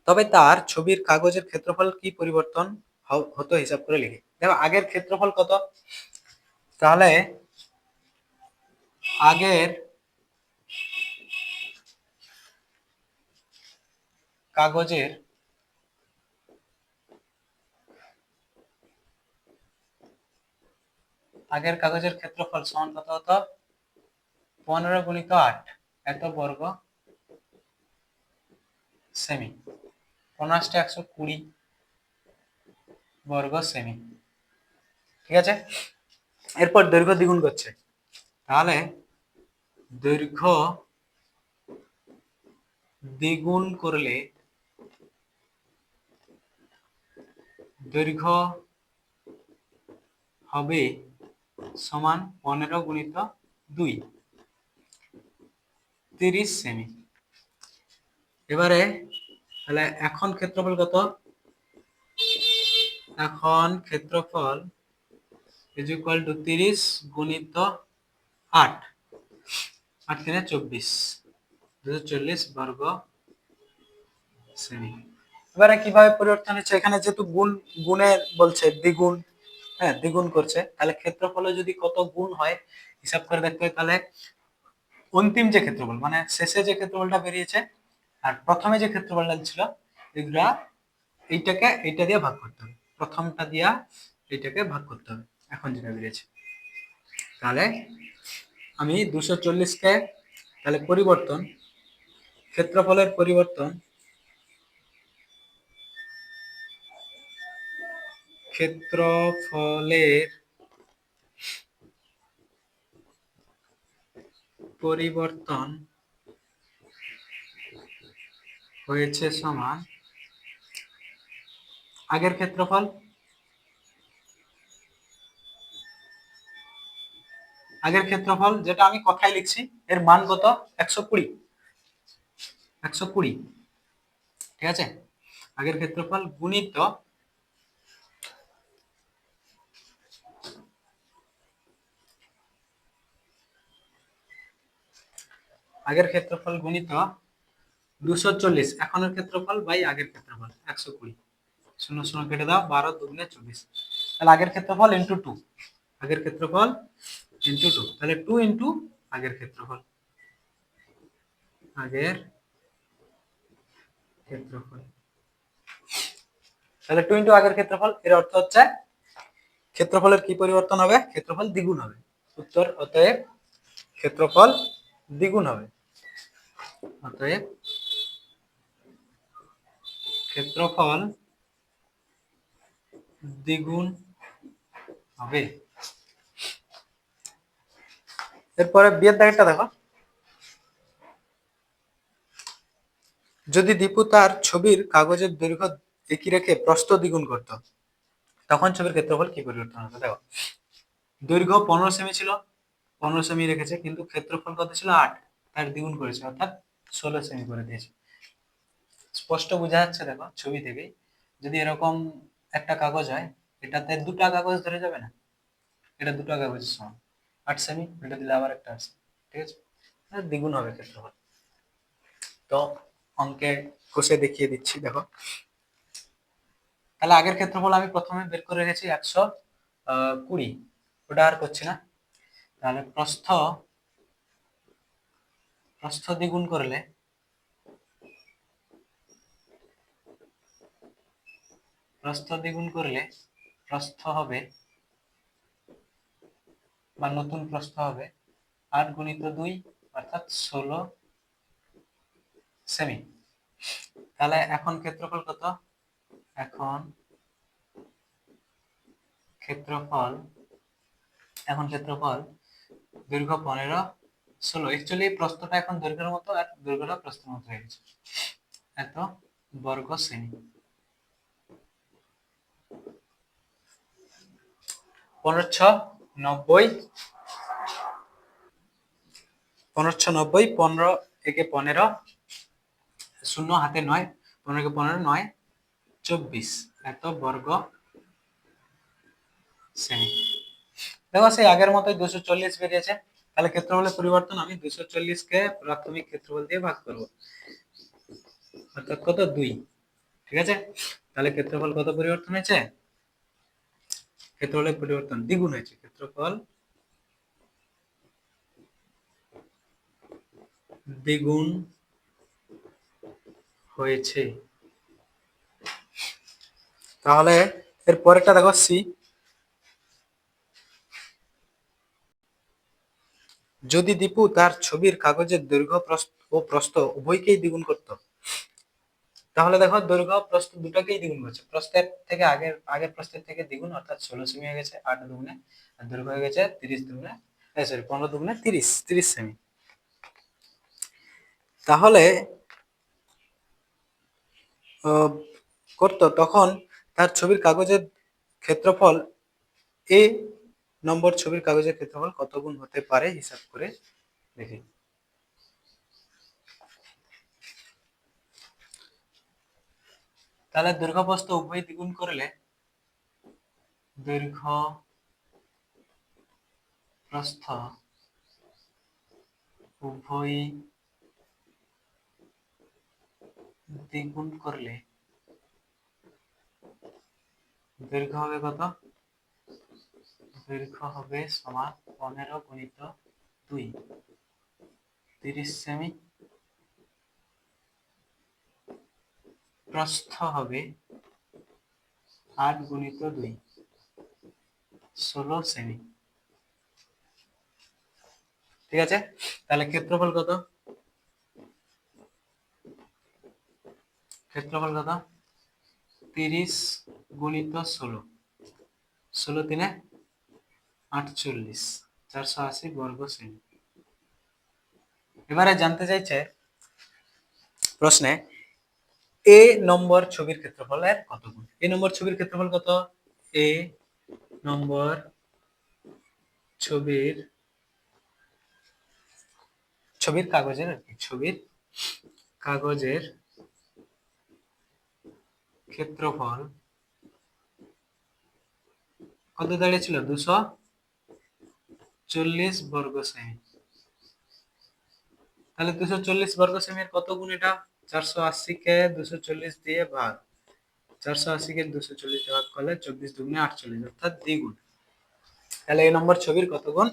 তবে তার ছবির কাগজের ক্ষেত্রফল কি পরিবর্তন হতো হিসাব করে লিখে। দেখো আগের ক্ষেত্রফল কত, তাহলে আগের কাগজের ক্ষেত্রফল সমান কত হতো, 15 গুণিত 8, এত বর্গ সেমি, 15 120 বর্গ সেমি। ঠিক আছে, এরপর দৈর্ঘ্য দ্বিগুণ করছে, তাহলে দৈর্ঘ্য দ্বিগুণ করলে দৈর্ঘ্য হবে সমান 15 গুণিত 2, 30 সেমি। এবারে তাহলে এখন ক্ষেত্রফল কত, এখন ক্ষেত্রফল ইজ ইকুয়াল টু 30 গুণিত 8, 8 3 24, 240 বর্গ সেমি। এবারে কিভাবে পরিবর্তন হচ্ছে, এখানে যেহেতু গুণের বলছে দ্বিগুণ, হ্যাঁ দ্বিগুণ করছে, তাহলে ক্ষেত্রফলে যদি কত গুণ হয় হিসাব করে দেখতে হয়, তাহলে অন্তিম যে ক্ষেত্রফল মানে শেষে যে ক্ষেত্রফলটা বেরিয়েছে আর প্রথমে যে ক্ষেত্রফলটা ছিল, এগুলা এইটা দিয়ে ভাগ করতে হবে, প্রথমটা দিয়া এইটাকে ভাগ করতে হবে, এখন যেটা বেরিয়েছে। তাহলে আমি 240কে তাহলে ক্ষেত্রফলের পরিবর্তন হয়েছে সমান আগের ক্ষেত্রফল যেটা আমি কথায় লিখছি এর মান কত 120, ঠিক আছে, আগের ক্ষেত্রফল গুণিত আগের ক্ষেত্রফল গুণিত 240, এখনের ক্ষেত্রফল বাই আগের ক্ষেত্রফল 120, 0 0 কেটে দাও, 12 2 24, তাহলে আগের ক্ষেত্রফল ইন্টু 2, আগের ক্ষেত্রফল ইন্টু 2, তাহলে 2 ইন্টু আগের ক্ষেত্রফল, তাহলে 2 ইন্টু আগের ক্ষেত্রফল, এর অর্থ হচ্ছে ক্ষেত্রফলের কি পরিবর্তন হবে, ক্ষেত্রফল দ্বিগুণ হবে। উত্তর অতএব ক্ষেত্রফল দ্বিগুণ হবে, অতএব ক্ষেত্রফল দ্বিগুণ হবে। এরপরে বিয়ের দাগেরটা দেখো, যদি দীপু তার ছবির কাগজের দৈর্ঘ্য একই রেখে প্রস্থ দ্বিগুণ করত, তখন ছবির ক্ষেত্রফল কি পরিবর্তন হবে। দেখো দৈর্ঘ্য 15 সেমি ছিল, 15 সেমি রেখেছে, কিন্তু ক্ষেত্রফল কত ছিল 8, তার দ্বিগুণ করেছে অর্থাৎ 16 সেমি করে দিয়েছে। স্পষ্ট বোঝা যাচ্ছে দেখো ছবি থেকে, যদি এরকম একটা কাগজ হয়, এটাতে দুটা কাগজ ধরে যাবে না, এটা দুটো কাগজের সমান, 8 সেমি, এটা দিলে আবার একটা 8 সেমি, ঠিক আছে, দ্বিগুণ হবে ক্ষেত্রফল। তো অঙ্কে কষে দেখিয়ে দিচ্ছি দেখো, তাহলে আগের ক্ষেত্রফল আমি প্রথমে বের করে রেখেছি 120, ওটা আর করছি না। তাহলে প্রস্থ দ্বিগুণ করলে প্রস্থ হবে বা নতুন প্রস্থ হবে 8 গুণিত 2 অর্থাৎ 16 সেমি। তাহলে এখন ক্ষেত্রফল কত, এখন ক্ষেত্রফল দৈর্ঘ্য 15 16, অ্যাকচুয়ালি প্রস্থটা এখন দৈর্ঘ্যের মতো আর দৈর্ঘ্যটা প্রস্থের মতো হয়ে গেছে, এত বর্গ সেমি। 15 6 90, 1590, 15 একে 15, শূন্য হাতে 9, 15 কে 15, 9, 24 এত বর্গ সেমি। দেখো সেই আগের মতোই 240 বেরিয়েছে। তাহলে ক্ষেত্রফলের পরিবর্তন আমি 240 কে প্রাথমিক ক্ষেত্রফল দিয়ে ভাগ করব, অর্থাৎ কত 2। ঠিক আছে, তাহলে ক্ষেত্রফল কত পরিবর্তন হয়েছে? ক্ষেত্রফলের পরিবর্তন দ্বিগুণ হয়েছে। ক্ষেত্রফল দ্বিগুণ হয়েছে। তাহলে এর পরেরটা দেখো সি, যদি দীপু তার ছবির কাগজের দৈর্ঘ্য ও প্রস্থ উভয়কেই দ্বিগুণ করত, তাহলে দেখো দৈর্ঘ্য প্রস্থ দুটোকেই দ্বিগুণ করছে। প্রস্থের থেকে আগের প্রস্থের থেকে দ্বিগুণ, অর্থাৎ 16 সেমি হয়ে গেছে 8 দুগুণে, আর দৈর্ঘ্য হয়ে গেছে 30 দুগুণে, সরি 15 দুগুণে 30 সেমি। তাহলে করতো, তখন তার ছবির কাগজের ক্ষেত্রফল এ নম্বর ছবির কাগজের ক্ষেত্রফল কত গুণ হতে পারে হিসাব করে দেখি। তাহলে দৈর্ঘ্য প্রস্থ উভয় দ্বিগুণ করলে দৈর্ঘ্য প্রস্থ উভয় দ্বিগুণ করলে দৈর্ঘ্য হবে কত? দৈর্ঘ্য হবে সমান 15 গুণিত 2, 30 সেমি। প্রস্থ হবে 8 গুণিত 2, 16 সেমি। ঠিক আছে, তাহলে ক্ষেত্রফল কত? ক্ষেত্রফল কত? 30 গুণিত 16, 16 তিনে 48, 480 বর্গ সেমি। এবারে জানতে চাইছে প্রশ্নে এ নম্বর ছবির ক্ষেত্রফলের কত গুণ। এ নম্বর ছবির ক্ষেত্রফল কত? এ নম্বর ছবির কাগজের ছবির কাগজের ক্ষেত্রফল কত দাঁড়িয়েছিল? 240 বর্গ সেমি। তাহলে 240 বর্গ সেমির কত গুণ এটা? 480 কে 240 দিয়ে ভাগ, 480 কে 240 দিয়ে ভাগ করলে 24 দুগুণে 48, অর্থাৎ দ্বিগুণ। তাহলে এই নম্বর ছবির কত গুণ?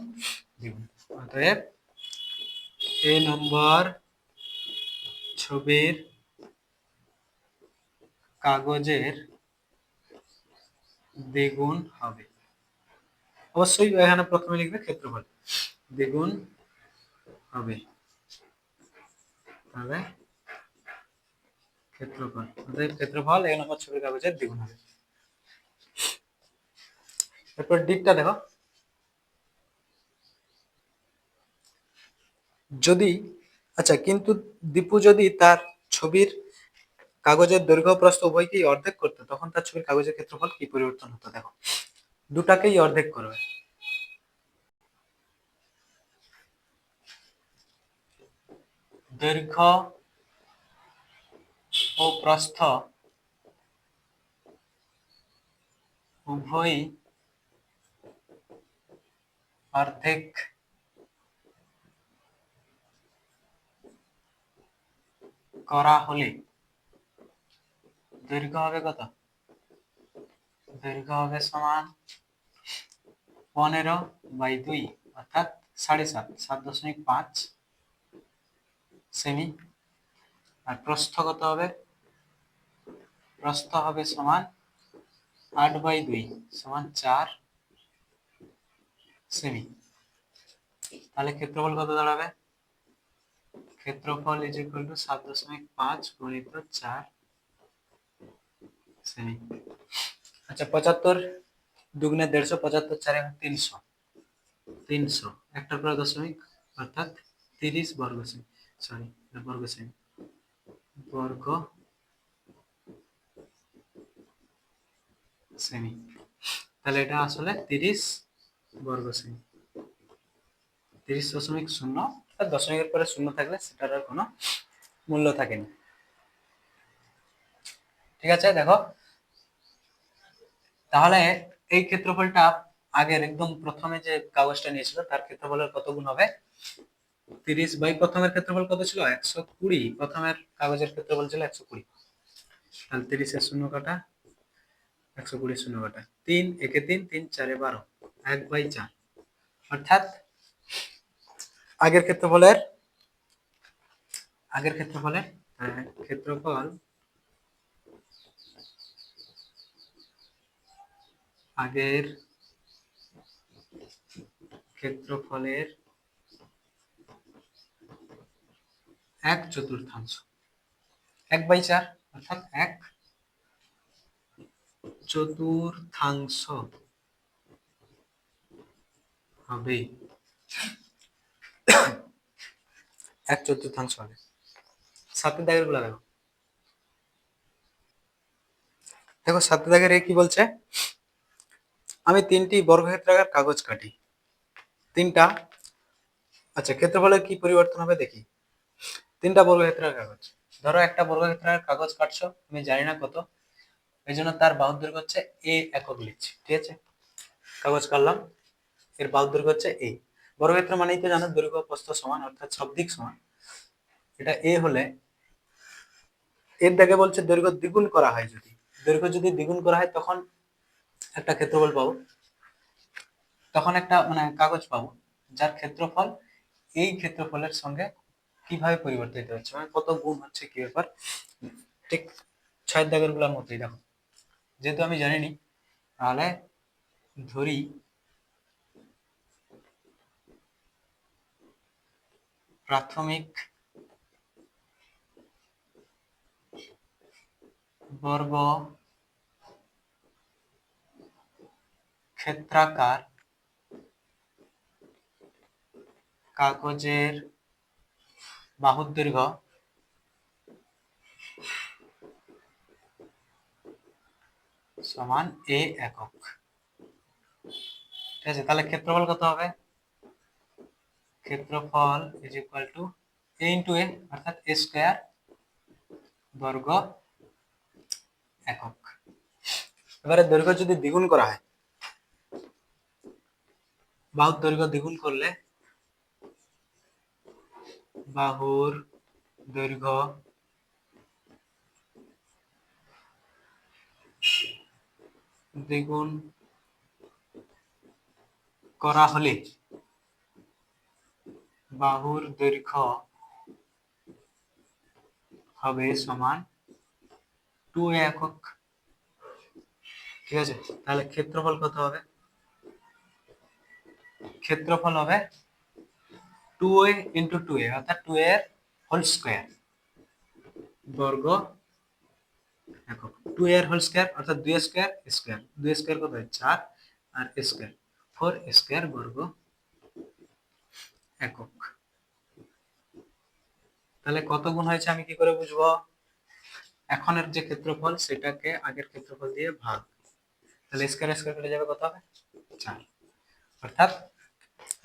দ্বিগুণ। অতএব এই নম্বর ছবির কাগজের দ্বিগুণ হবে। অবশ্যই এখানে প্রথমে লিখবে ক্ষেত্রফল দ্বিগুণ হবে, তাহলে ক্ষেত্রফল, অতএব ক্ষেত্রফল এই নম্বর ছবির কাগজের দ্বিগুণ হবে। এরপর দিকটা দেখো, যদি আচ্ছা কিন্তু দীপু যদি তার ছবির কাগজের দৈর্ঘ্য প্রস্থ উভয়কেই অর্ধেক করতো, তখন তার ছবির কাগজের ক্ষেত্রফল কি পরিবর্তন হতো? দেখো দুটাকেই অর্ধেক করবে, দৈর্ঘ্য ও প্রস্থ উভয়ই অর্ধেক করা হলে দৈর্ঘ্য হবে কত? দৈর্ঘ্য হবে সমান 15/2, অর্থাৎ 7.5, 7.5 সেমি। আর প্রস্থ কত হবে? প্রস্থ হবে সমান 8/2 সমান 4 সেমি। তাহলে ক্ষেত্রফল কত দাঁড়াবে? ক্ষেত্রফল ইজ ইকুয়াল টু 7.5 গুণিত 4 সেমি। আচ্ছা 75 দুগুণে 150, 75 4 300, 300 একটার পরে দশমিক, অর্থাৎ 30 বর্গ সেমি, সরি বর্গ সেমি, বর্গ সেমি। তাহলে এটা আসলে 30 বর্গ সেমি। 30.0, আর দশমিকের পরে শূন্য থাকলে সেটার আর কোনো মূল্য থাকেনি। ঠিক আছে, দেখো তাহলে এই ক্ষেত্রফলটা আগের একদম প্রথমে যে কাগজটা নিয়েছিল তার ক্ষেত্রফলের কত গুণ হবে? 30 প্রথমের ক্ষেত্রফল কত ছিল? 120। প্রথমের কাগজের ক্ষেত্রফল ছিল 120। তাহলে 30-এর শূন্য কাটা, 120 শূন্য কাটা, 3 একে 3, 3 4 12, 1/4। অর্থাৎ আগের ক্ষেত্রফলের ক্ষেত্রফল আগের ক্ষেত্রফলের 1/4, 1/4, অর্থাৎ 1/4 হবে। 1/4 হবে। সাতের দাগের গুলা দেখো, দেখো সাতের দাগের কি বলছে? আমি 3টি বর্গক্ষেত্রাকার কাগজ কাটি। 3টা, আচ্ছা ক্ষেত্রফলের কি পরিবর্তন হবে দেখি। 3টা বর্গক্ষেত্রাকার কাগজ, ধরো একটা বর্গক্ষেত্রাকার কাগজ কাটছো, আমি জানি না কত, এই জন্য তার বাহুর দৈর্ঘ্য হচ্ছে a একক লিখছি। ঠিক আছে, কাগজ কাটলাম, এর বাহুর দৈর্ঘ্য হচ্ছে a। বর্গক্ষেত্র মানেই তো জানো দৈর্ঘ্য প্রস্থ সমান, অর্থাৎ সব দিক সমান। এটা a হলে এর দাগে বলছে দৈর্ঘ্য দ্বিগুণ করা হয়, দৈর্ঘ্য যদি দ্বিগুণ করা হয় তখন একটা ক্ষেত্রফল পাবো, তখন একটা মানে কাগজ পাবো যার ক্ষেত্রফল এই ক্ষেত্রফলের সঙ্গে কিভাবে পরিবর্তিত হচ্ছে, মানে কত গুণ হচ্ছে, কি ব্যাপার। ঠিক 6 দাগের গুলোর মতোই দেখো, যেহেতু আমি জানিনি তাহলে ধরি প্রাথমিক বর্গ ক্ষেত্রাকার কাগজের বাহুর দৈর্ঘ্য সমান a একক। ঠিক আছে, তাহলে ক্ষেত্রফল কত হবে? ক্ষেত্রফল is equal to a into a, অর্থাৎ a স্কয়ার বর্গ একক। এবারে দৈর্ঘ্য যদি দ্বিগুণ করা হয়, বাহুর দৈর্ঘ্য দ্বিগুণ করলে বাহুর দৈর্ঘ্য দ্বিগুণ করা হলে বাহুর দৈর্ঘ্য হবে সমান 2a একক। ঠিক আছে, তাহলে ক্ষেত্রফল কত হবে? ক্ষেত্রফল হবে 2a ইন্টু 2a, অর্থাৎ 2a এর হোল স্কয়ার বর্গ একক। 2a এর হোল স্কয়ার অর্থাৎ 2 স্কয়ার স্কয়ার, 2 স্কয়ার কত হয়? 4, আর স্কয়ার 4 স্কয়ার বর্গ একক। তাহলে কত গুণ হয়েছে আমি কি করে বুঝবো? এখনের যে ক্ষেত্রফল সেটাকে আগের ক্ষেত্রফল দিয়ে ভাগ, তাহলে স্কয়ার স্কয়ার কেটে যাবে, কত হবে? 4। অর্থাৎ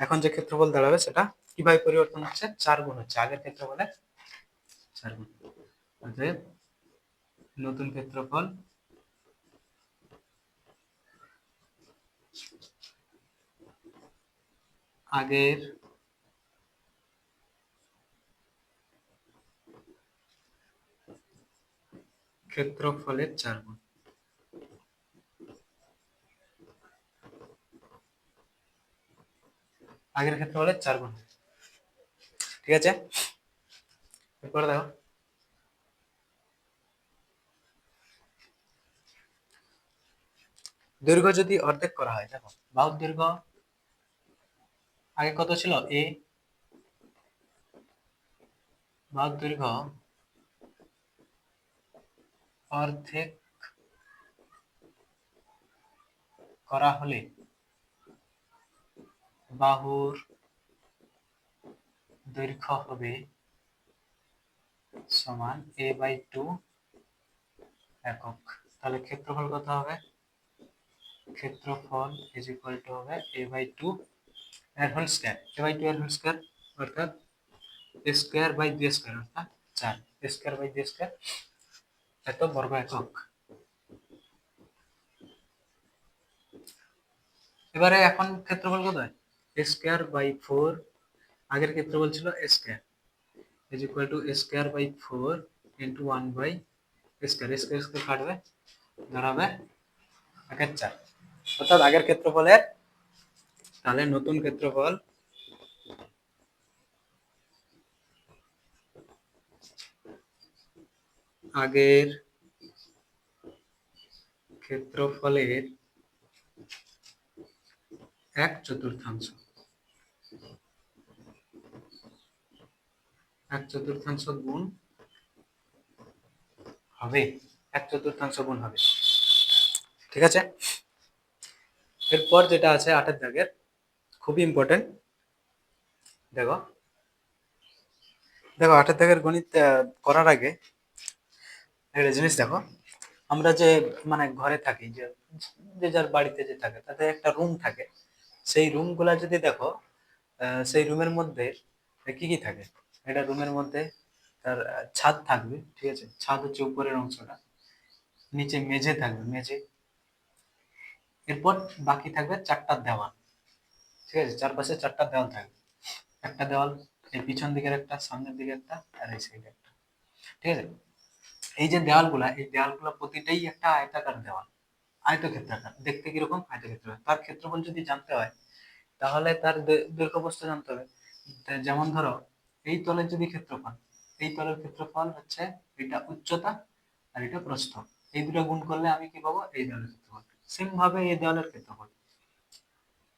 এখন যে ক্ষেত্রফল দাঁড়াবে সেটা কিভাবে পরিবর্তন হচ্ছে? 4 গুণ হচ্ছে আগের ক্ষেত্রফলের 4 গুণ। অতএব নতুন ক্ষেত্রফল আগের ক্ষেত্রফলের 4 গুণ। আগের ক্ষেত্রফলের 4 গুণ। ঠিক আছে, এরপরে দেখো দৈর্ঘ্য যদি অর্ধেক করা হয়, দেখো বাহুর দৈর্ঘ্য আগে কত ছিল? a, বাহুর দৈর্ঘ্য অর্ধেক করা হলে বাহুর দৈর্ঘ্য হবে সমান a/2 একক। তাহলে ক্ষেত্রফল কত হবে? ক্ষেত্রফল ইজ ইকুয়াল টু হবে a/2 এর হোল স্কয়ার, a/2 এর হোল স্কয়ার অর্থাৎ a square by b square অর্থাৎ 4, a square by b square এত বর্গ একক। এবারে এখন ক্ষেত্রফল কত হয়, a স্কয়ার বাই 4, আগের ক্ষেত্রফল ছিল a square is equal to a square by 4 into 1 by square, square square কাটবে, দাঁড়াবে 1/4, অর্থাৎ আগের ক্ষেত্রফলের, তাহলে নতুন ক্ষেত্রফল আগের ক্ষেত্রফলের 1/4, 1/4 গুণ হবে, 1/4 গুণ হবে, ঠিক আছে। এরপর যেটা আছে 8 দাগের, খুবই ইম্পর্টেন্ট, দেখো দেখো 8 দাগের গণিত করার আগে একটা জিনিস দেখো, আমরা যে মানে ঘরে থাকি, যে যে যার বাড়িতে যে থাকে তাতে একটা রুম থাকে, সেই রুমগুলা যদি দেখো, সেই রুমের মধ্যে কি কি থাকে, এটা রুমের মধ্যে তার ছাদ থাকবে, ঠিক আছে, ছাদ হচ্ছে উপরের অংশটা, নিচে মেঝে থাকবে, মেঝে, এরপর বাকি থাকবে 4টা দেওয়াল, ঠিক আছে, চারপাশে 4টা দেওয়াল থাকবে, একটা দেওয়াল এই পিছন দিকের একটা, সামনের দিকে একটা, আর এই সাইডে একটা, ঠিক আছে। এই যে দেওয়ালগুলা, এই দেওয়ালগুলা প্রতিটাই একটা আয়তাকার দেওয়াল, আয়তক্ষেত্রাকার, দেখতে কিরকম আয়তক্ষেত্রাকার, তার ক্ষেত্রফল যদি জানতে হয় তাহলে তার দৈর্ঘ্য জানতে হবে। যেমন ধরো এই তলের যদি ক্ষেত্রফল, এই তলের ক্ষেত্রফল হচ্ছে এটা উচ্চতা আর এটা প্রস্থ, এই দুটো গুণ করলে আমি কি পাবো, এই দেওয়ালের ক্ষেত্রফল। সেম ভাবে এই দেওয়ালের ক্ষেত্রফল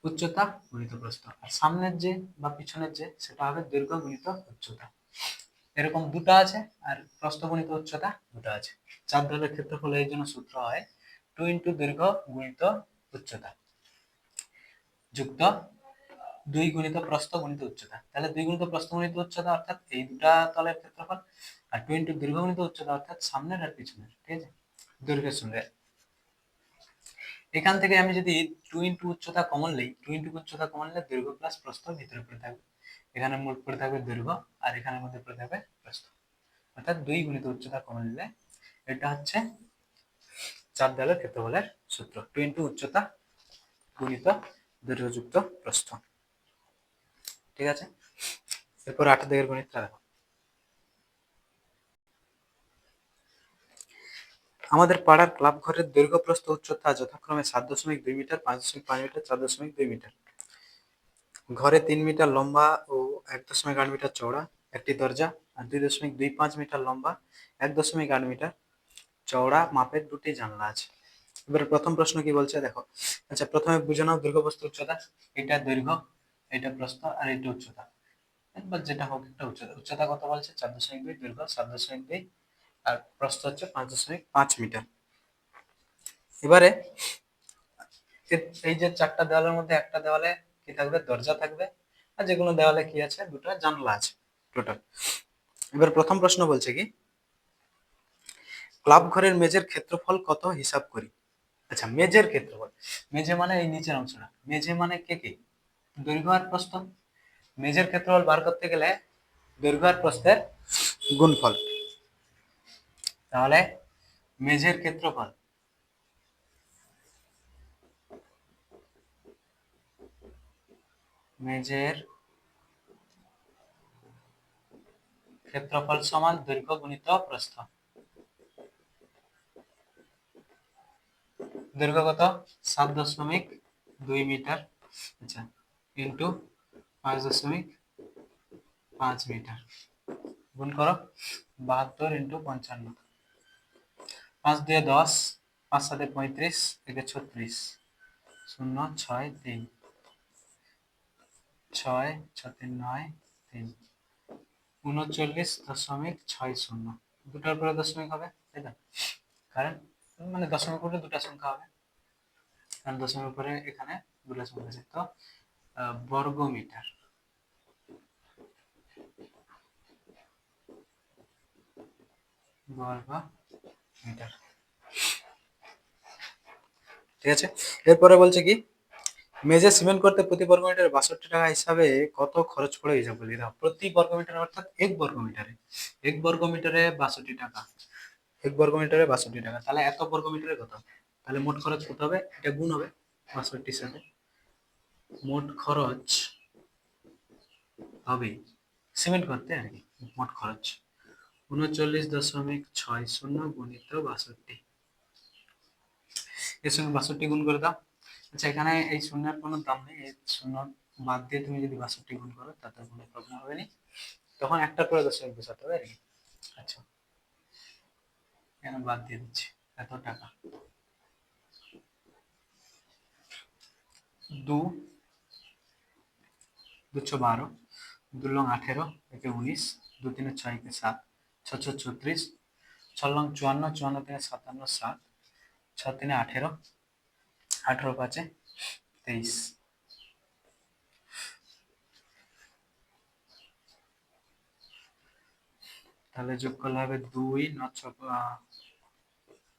উচ্চতা গুণিত প্রস্থ, আর সামনের যে বা পিছনের যে সেটা হবে দৈর্ঘ্য গুণিত উচ্চতা, এরকম দুটো আছে, আর প্রস্থ গুণিত উচ্চতা দুটো আছে। চার দেওয়ালের ক্ষেত্রফল এই জন্য সূত্র হয় 2 ইন্টু দৈর্ঘ্য গুণিত উচ্চতা যুক্ত 2 গুণিত প্রস্থ গুণিত উচ্চতা, তাহলে 2 গুণিত প্রস্থ গুণিত উচ্চতা অর্থাৎ এই দুটা তলের ক্ষেত্রফল, আর 2 ইন্টু দৈর্ঘ্য গুণিত উচ্চতা অর্থাৎ সামনের আর পিছনের, ঠিক আছে, দৈর্ঘ্যের সঙ্গে। এখান থেকে আমি যদি 2 ইন্টু উচ্চতা কমন নেই, 2 ইন্টু উচ্চতা কমন নিলে দৈর্ঘ্য প্লাস প্রস্থ ভিতরে পড়ে থাকবে, এখানে মোট পড়ে থাকবে দৈর্ঘ্য, আর এখানের মধ্যে পড়ে থাকবে প্রস্থ, অর্থাৎ 2 গুণিত উচ্চতা কমন নিলে এটা হচ্ছে চার দেওয়ালের ক্ষেত্রফলের সূত্র, 2 ইন্টু উচ্চতা গুণিত দৈর্ঘ্যযুক্ত প্রস্থ, ঠিক আছে। এরপর 8 দাগের গণিতটা দেখো, আমাদের পাড়ার ক্লাব ঘরের দৈর্ঘ্য প্রস্থ উচ্চতা যথাক্রমে 7.2 মিটার, 5.5 মিটার, 4.2 মিটার। ঘরে 3 মিটার লম্বা ও 1.8 মিটার চওড়া একটি দরজা, আর 2.25 মিটার লম্বা, 1.8 মিটার চওড়া মাপের দুটি জানলা আছে। এবার প্রথম প্রশ্ন কি বলছে দেখো, আচ্ছা প্রথমে বুঝে নাও দৈর্ঘ্য প্রস্থ উচ্চতা, এটা দৈর্ঘ্য, এটা প্রস্থ, আর এটা উচ্চতা, একবার যেটা হোক একটা উচ্চতা, উচ্চতা কত বলছে 4.2, দৈর্ঘ্য 7.2, আর প্রস্থ হচ্ছে 5.5 মিটার। এবারে এই যে 4টা দেওয়ালের মধ্যে একটা দেওয়ালে কি থাকবে, দরজা থাকবে, আর যে কোনো দেওয়ালে কি আছে, দুটো জানলা আছে টোটাল। এবার প্রথম প্রশ্ন বলছে কি, ক্লাব ঘরের মেঝের ক্ষেত্রফল কত হিসাব করি। আচ্ছা মেঝের ক্ষেত্রফল, মেঝে মানে এই নিচের অংশটা, মেঝে মানে কে কি, দৈর্ঘ্য আর প্রস্থ, মেঝের ক্ষেত্রফল বার করতে গেলে দৈর্ঘ্য আর প্রস্থের গুণফল, তাহলে মেঝের ক্ষেত্রফল মেঝের ক্ষেত্রফল সমান দৈর্ঘ্য গুণিত প্রস্থ, দৈর্ঘ্য কত 7.2 মিটার, আচ্ছা ইন্টু 5.5 মিটার, গুণ করো 72 ইন্টু 55, 5 দিয়ে 10, 5 7 35, একে 36, 0 6 3, 6 6 3 9 3, 39.60, দুটার পরে দশমিক হবে, তাই না, কারণ মানে দশমিক পরে দুটা সংখ্যা হবে, কারণ দশমিক পরে এখানে দুটা সংখ্যা আছে, তো বর্গ মিটার, বর্গ মিটার। ঠিক আছে। এরপরে বলছে কি, মেঝে সিমেন্ট করতে প্রতি বর্গ মিটারে 62 টাকা হিসাবে কত খরচ পড়ে হিসাব বলি দাও। প্রতি বর্গ মিটার অর্থাৎ এক বর্গ মিটারে 62 টাকা, এক বর্গ মিটারে 62 টাকা, তাহলে এত বর্গ মিটারে কত, তাহলে মোট খরচ কত হবে, এটা গুণ হবে 62 সাথে, মোট খরচ হবে সিমেন্ট করতে আর কি, মোট খরচ 39.60 গুণিত 62, এর সঙ্গে 62 গুণ করে দাও। আচ্ছা, এখানে এই শূন্যের কোনো দাম নেই, এই শূন্য বাদ দিয়ে তুমি যদি 62 গুণ করো তাতে কোনো প্রবলেম হবে না, তখন একটা করে দশমিক বসাতে হবে আর কি। আচ্ছা, এখানে বাদ দিয়ে দিচ্ছি, এত টাকা, 2 212, 2 লং 18, একে 19, 2 3 6 কে 7, 6 6 36, 6 লং 54, 54 3 57, 7, 6 3 18, 18 5 23, তাহলে যোগ করলে হবে 2 9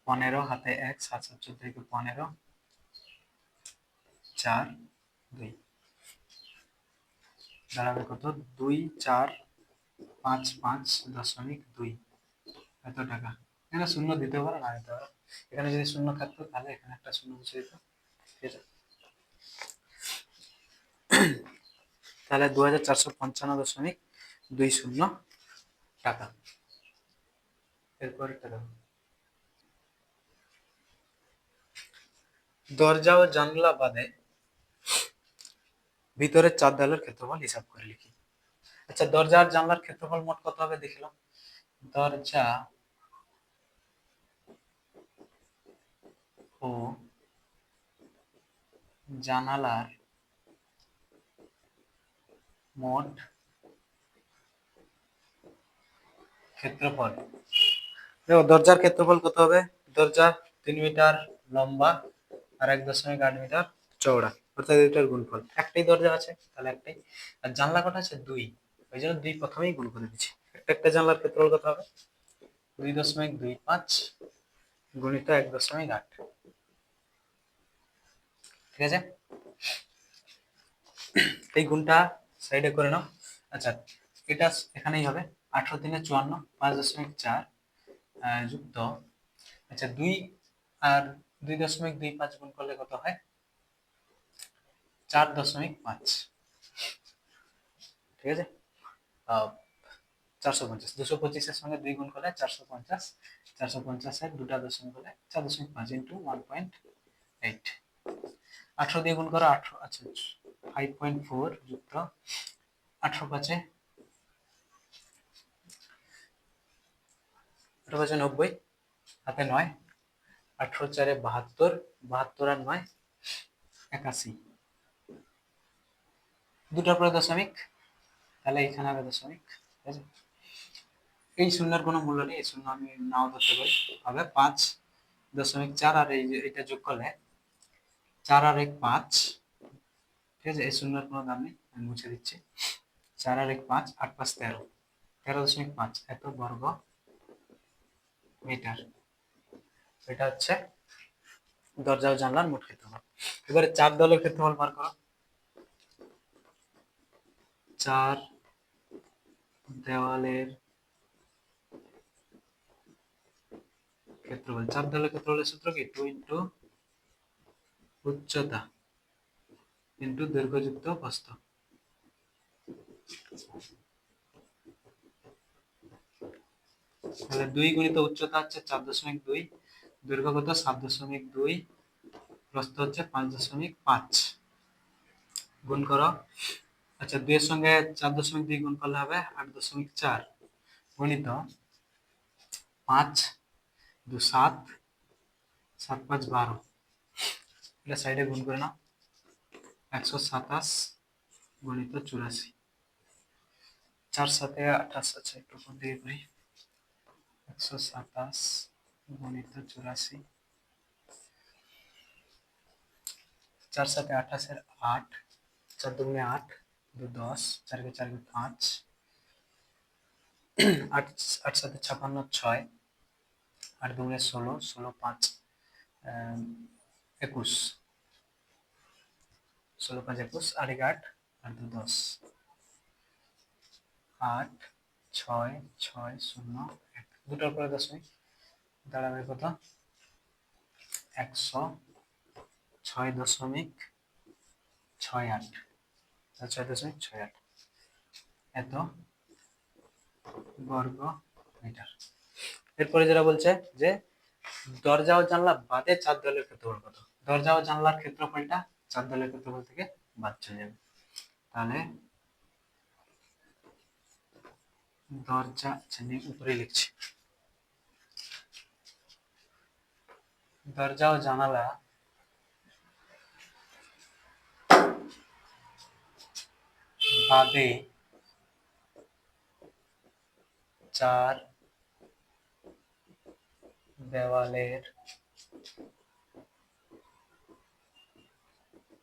15, হাতে 1, 7 7 14 কে 15, 4 2, দাঁড়াবে কত, 2 4 5 5.2, এত টাকা। এখানে শূন্য দিতে পারো, না দিতে পারো, এখানে যদি শূন্য থাকতো তাহলে এখানে একটা শূন্য বসে দিত, ঠিক আছে। তাহলে 2455.20 টাকা। এরপর টাকা, দরজা ও জানলা বাদে ভিতরের 4 দেওয়ালের ক্ষেত্রফল হিসাব করে লিখি। আচ্ছা, দরজা আর জানলার ক্ষেত্রফল মোট কত হবে দেখলাম, দরজা ও জানালার মোট ক্ষেত্রফল, দেখো দরজার ক্ষেত্রফল কত হবে, দরজা 3 মিটার লম্বা আর 1.8 মিটার চওড়া, অর্থাৎ এটার গুণফল, একটাই দরজা আছে তাহলে একটাই, আর জানলা কটা আছে 2, ওই জন্য 2 প্রথমেই গুণ করে দিচ্ছি। একটা জানলার ক্ষেত্রফল কত হবে, 2.25 গুণিত 1.8, ঠিক আছে। এই গুণটা সাইডে করে নাও। আচ্ছা, এটা এখানেই হবে, 18 3 54, 5.4 যুক্ত, আচ্ছা 2 আর 2.25 গুণ করলে কত হয়, 4.5, ঠিক আছে। 450, 225 এর সঙ্গে 2 গুণ করলে 450, 450 এর দুটা দশমিক হলে 4.5 ইন্টু 1.8, 18 দিয়ে গুণ করো 18, আচ্ছা 5.4 যুক্ত 18 5 90, হাতে 9, 18 4 72, 72 আর 9 81, দুটার পরে দশমিক, তাহলে এখানে হবে দশমিক, ঠিক আছে। এই শূন্যের কোনো মূল্য নেই, এই শূন্য আমি নাও ধরতে পারি, হবে 5.4, আর এই যে এটা যোগ করলে 4 আর 1 5, ঠিক আছে। এই শূন্যের কোনো দাম নেই, আমি মুছে দিচ্ছি, 4 আর 1 5, 8 5 13, 13.5, এত বর্গ মিটার, এটা হচ্ছে দরজা ও জানলার মোট ক্ষেত্রফল। এবারে 4 দেওয়ালের ক্ষেত্রফল বার করো, 4 দেওয়ালের ক্ষেত্রফল, 4 দেওয়ালের ক্ষেত্রফলের সূত্র কি, 2 ইন্টু উচ্চতা ইন্টু দৈর্ঘ্য যুক্ত প্রস্থ, তাহলে 2 গুণিত উচ্চতা হচ্ছে 4.2, দৈর্ঘ্য কত 7.2, প্রস্থ হচ্ছে 5.5, গুণ করো। আচ্ছা, 2 এর সঙ্গে 4.2 গুণ করলে হবে 8.4, গুণিত 5 2 7, 7 5 12, এটা সাইডে গুণ করে নাও, 127 গুণিত 84, 4 7 28, আচ্ছা একটু উপর দিয়ে করি, 127 গুণিত 84, 4 7 28 8, 4 দুগুণে 8, 2 10, 4 के 4 के 5, 8 8 7 56 6, 8 দুগুণে 16, 16 5 21, 16 5 21, 8 8, 8 2 10, 8 6 6 0 1, দুটোর পরে দশমিক দাঁড়াবে কত? 106.68, 6.68 এত বর্গ মিটার। এরপরে যেটা বলছে যে দরজা ও জানলা বাদে 4 দেওয়ালের ক্ষেত্রফল কত? দরজা ও জানলার ক্ষেত্রফলটা 4 দেওয়ালের ক্ষেত্রফল থেকে বাদ চলে যাবে। তাহলে দরজা উপরে লিখছি, দরজা ও জানালা বাদে 4 দেওয়ালের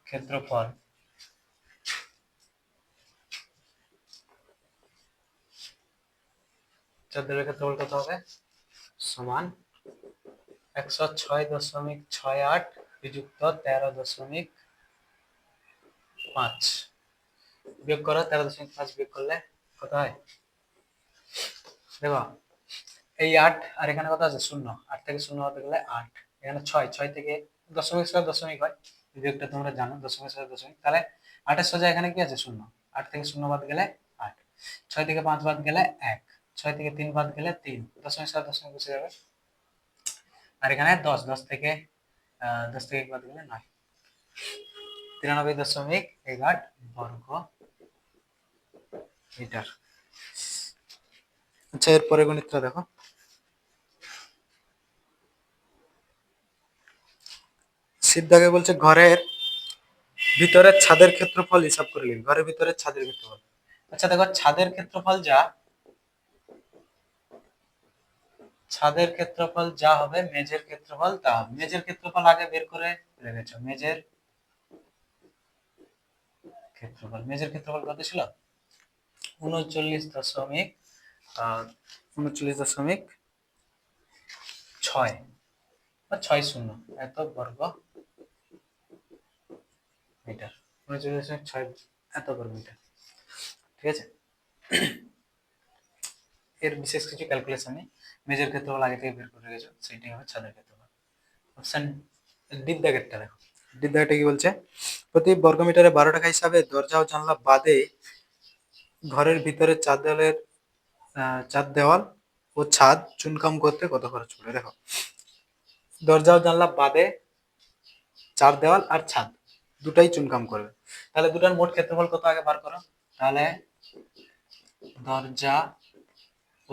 ক্ষেত্রফল ক্ষেত্রফল কত হবে? সমান 106.68 বিযুক্ত 13.5 বিয়োগ করো, 13.5 বিয়োগ করলে কত হয়? দেখো এই 8 আর এখানে কত আছে? 0, 8 থেকে 0 হতে গেলে 8, এখানে 6, 6 থেকে দশমিক সাথে দশমিক হয়, বিয়োগটা তোমরা জানো, দশমিক সাথে দশমিক, তাহলে 8 এর সোজা এখানে কি আছে? 0, 8 থেকে 0 বাদ গেলে 8, 6 থেকে 5 বাদ গেলে 1, 6 থেকে 3 বাদ গেলে 3, দশমিক সাথে দশমিক বসে যাবে। আর এখানে 10, 10 থেকে 1 বাদ গেলে 9, 93.18 বর্গ মিটার। আচ্ছা, এরপরে গণিতটা দেখো, সিদ্ধাকে বলছে ঘরের ভিতরের ছাদের ক্ষেত্রফল হিসাব করে লিখ। ঘরের ভিতরের ছাদের ক্ষেত্রফল, আচ্ছা দেখো ছাদের ক্ষেত্রফল যা হবে মেঝের ক্ষেত্রফল তা হবে। মেঝের ক্ষেত্রফল আগে বের করে রেখেছো, মেঝের ক্ষেত্রফল কত ছিল? 39.6 বা 60 এত বর্গ মিটার, 39.6 এত বর্গ মিটার। ঠিক আছে, এর বিশেষ কিছু ক্যালকুলেশন নেই, মেজর ক্ষেত্রফল আগে থেকে বের করে রেখেছো, সেটাই হবে ছাদের ক্ষেত্রফল। অপশন ডি দাগেরটা দেখো, ডি দাগেরটা কি বলছে? প্রতি বর্গ মিটারে 12 টাকা হিসাবে দরজা ও জানলা বাদে ঘরের ভিতরে চার দেওয়াল ও ছাদ চুনকাম করতে কত খরচ পড়ে? দেখো দরজা ও জানলা বাদে 4 দেওয়াল আর ছাদ দুটাই চুনকাম করবে, তাহলে দুটার মোট ক্ষেত্রফল কত আগে বার করো। তাহলে দরজা ও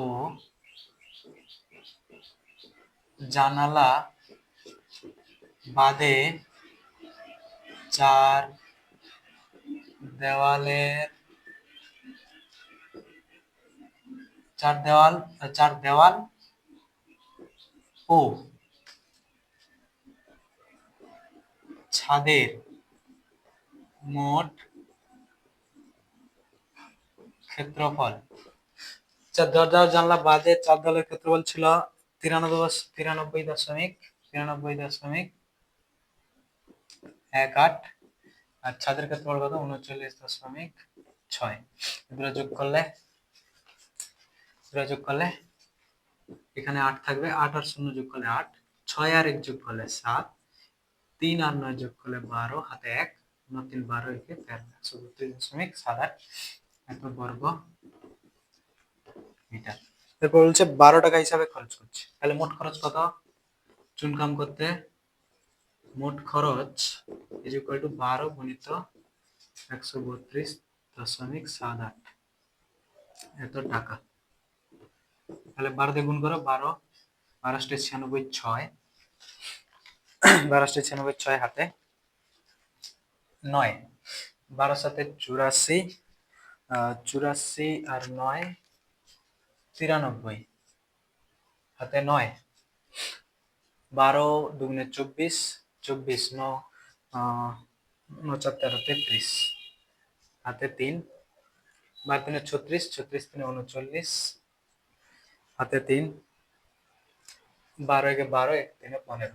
জানালা বাদে 4 দেওয়াল ও ছাদের মোট ক্ষেত্রফল। দরজা ও জানলা বাদে 4 দেওয়ালের ক্ষেত্রফল ছিল 93.18, আর ছাদের ক্ষেত্রফল কত? 39.6। এগুলো যোগ করলে এখানে 8 থাকবে, 8 আর 0 যোগ করলে 8, 6 আর 1 যোগ করলে 7, 3 আর 9 যোগ করলে 12, হাতে 1, 9 3 12 একে 13, 132.78 এত বর্গ মিটার। এরপর বলছে 12 টাকা হিসাবে খরচ করছে, তাহলে মোট খরচ কত? চুনকাম করতে মোট খরচ ইজ ইকুয়াল টু 12 গুণিত 132.78 এত টাকা। তাহলে 12 দিয়ে গুণ করো, 12 12 96 6, 12 96 হাতে 9, 12 সাথে 84, 84 আর 9 93, হাতে 9, 12 দুগুণে 24, 24 9 9 4 13 33, হাতে 3, 12 3 36, 36 3 39, হাতে 3, 12 1 12, 1 3 15,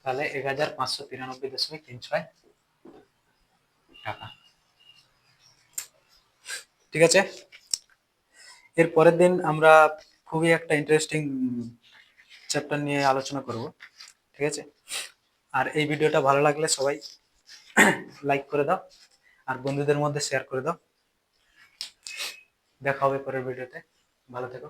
তাহলে 1593.36 টাকা। ঠিক আছে, এর পরের দিন আমরা খুবই একটা ইন্টারেস্টিং চ্যাপ্টার নিয়ে আলোচনা করব। ঠিক আছে, আর এই ভিডিওটা ভালো লাগলে সবাই লাইক করে দাও আর বন্ধুদের মধ্যে শেয়ার করে দাও। দেখা হবে পরের ভিডিওতে, ভালো থেকো।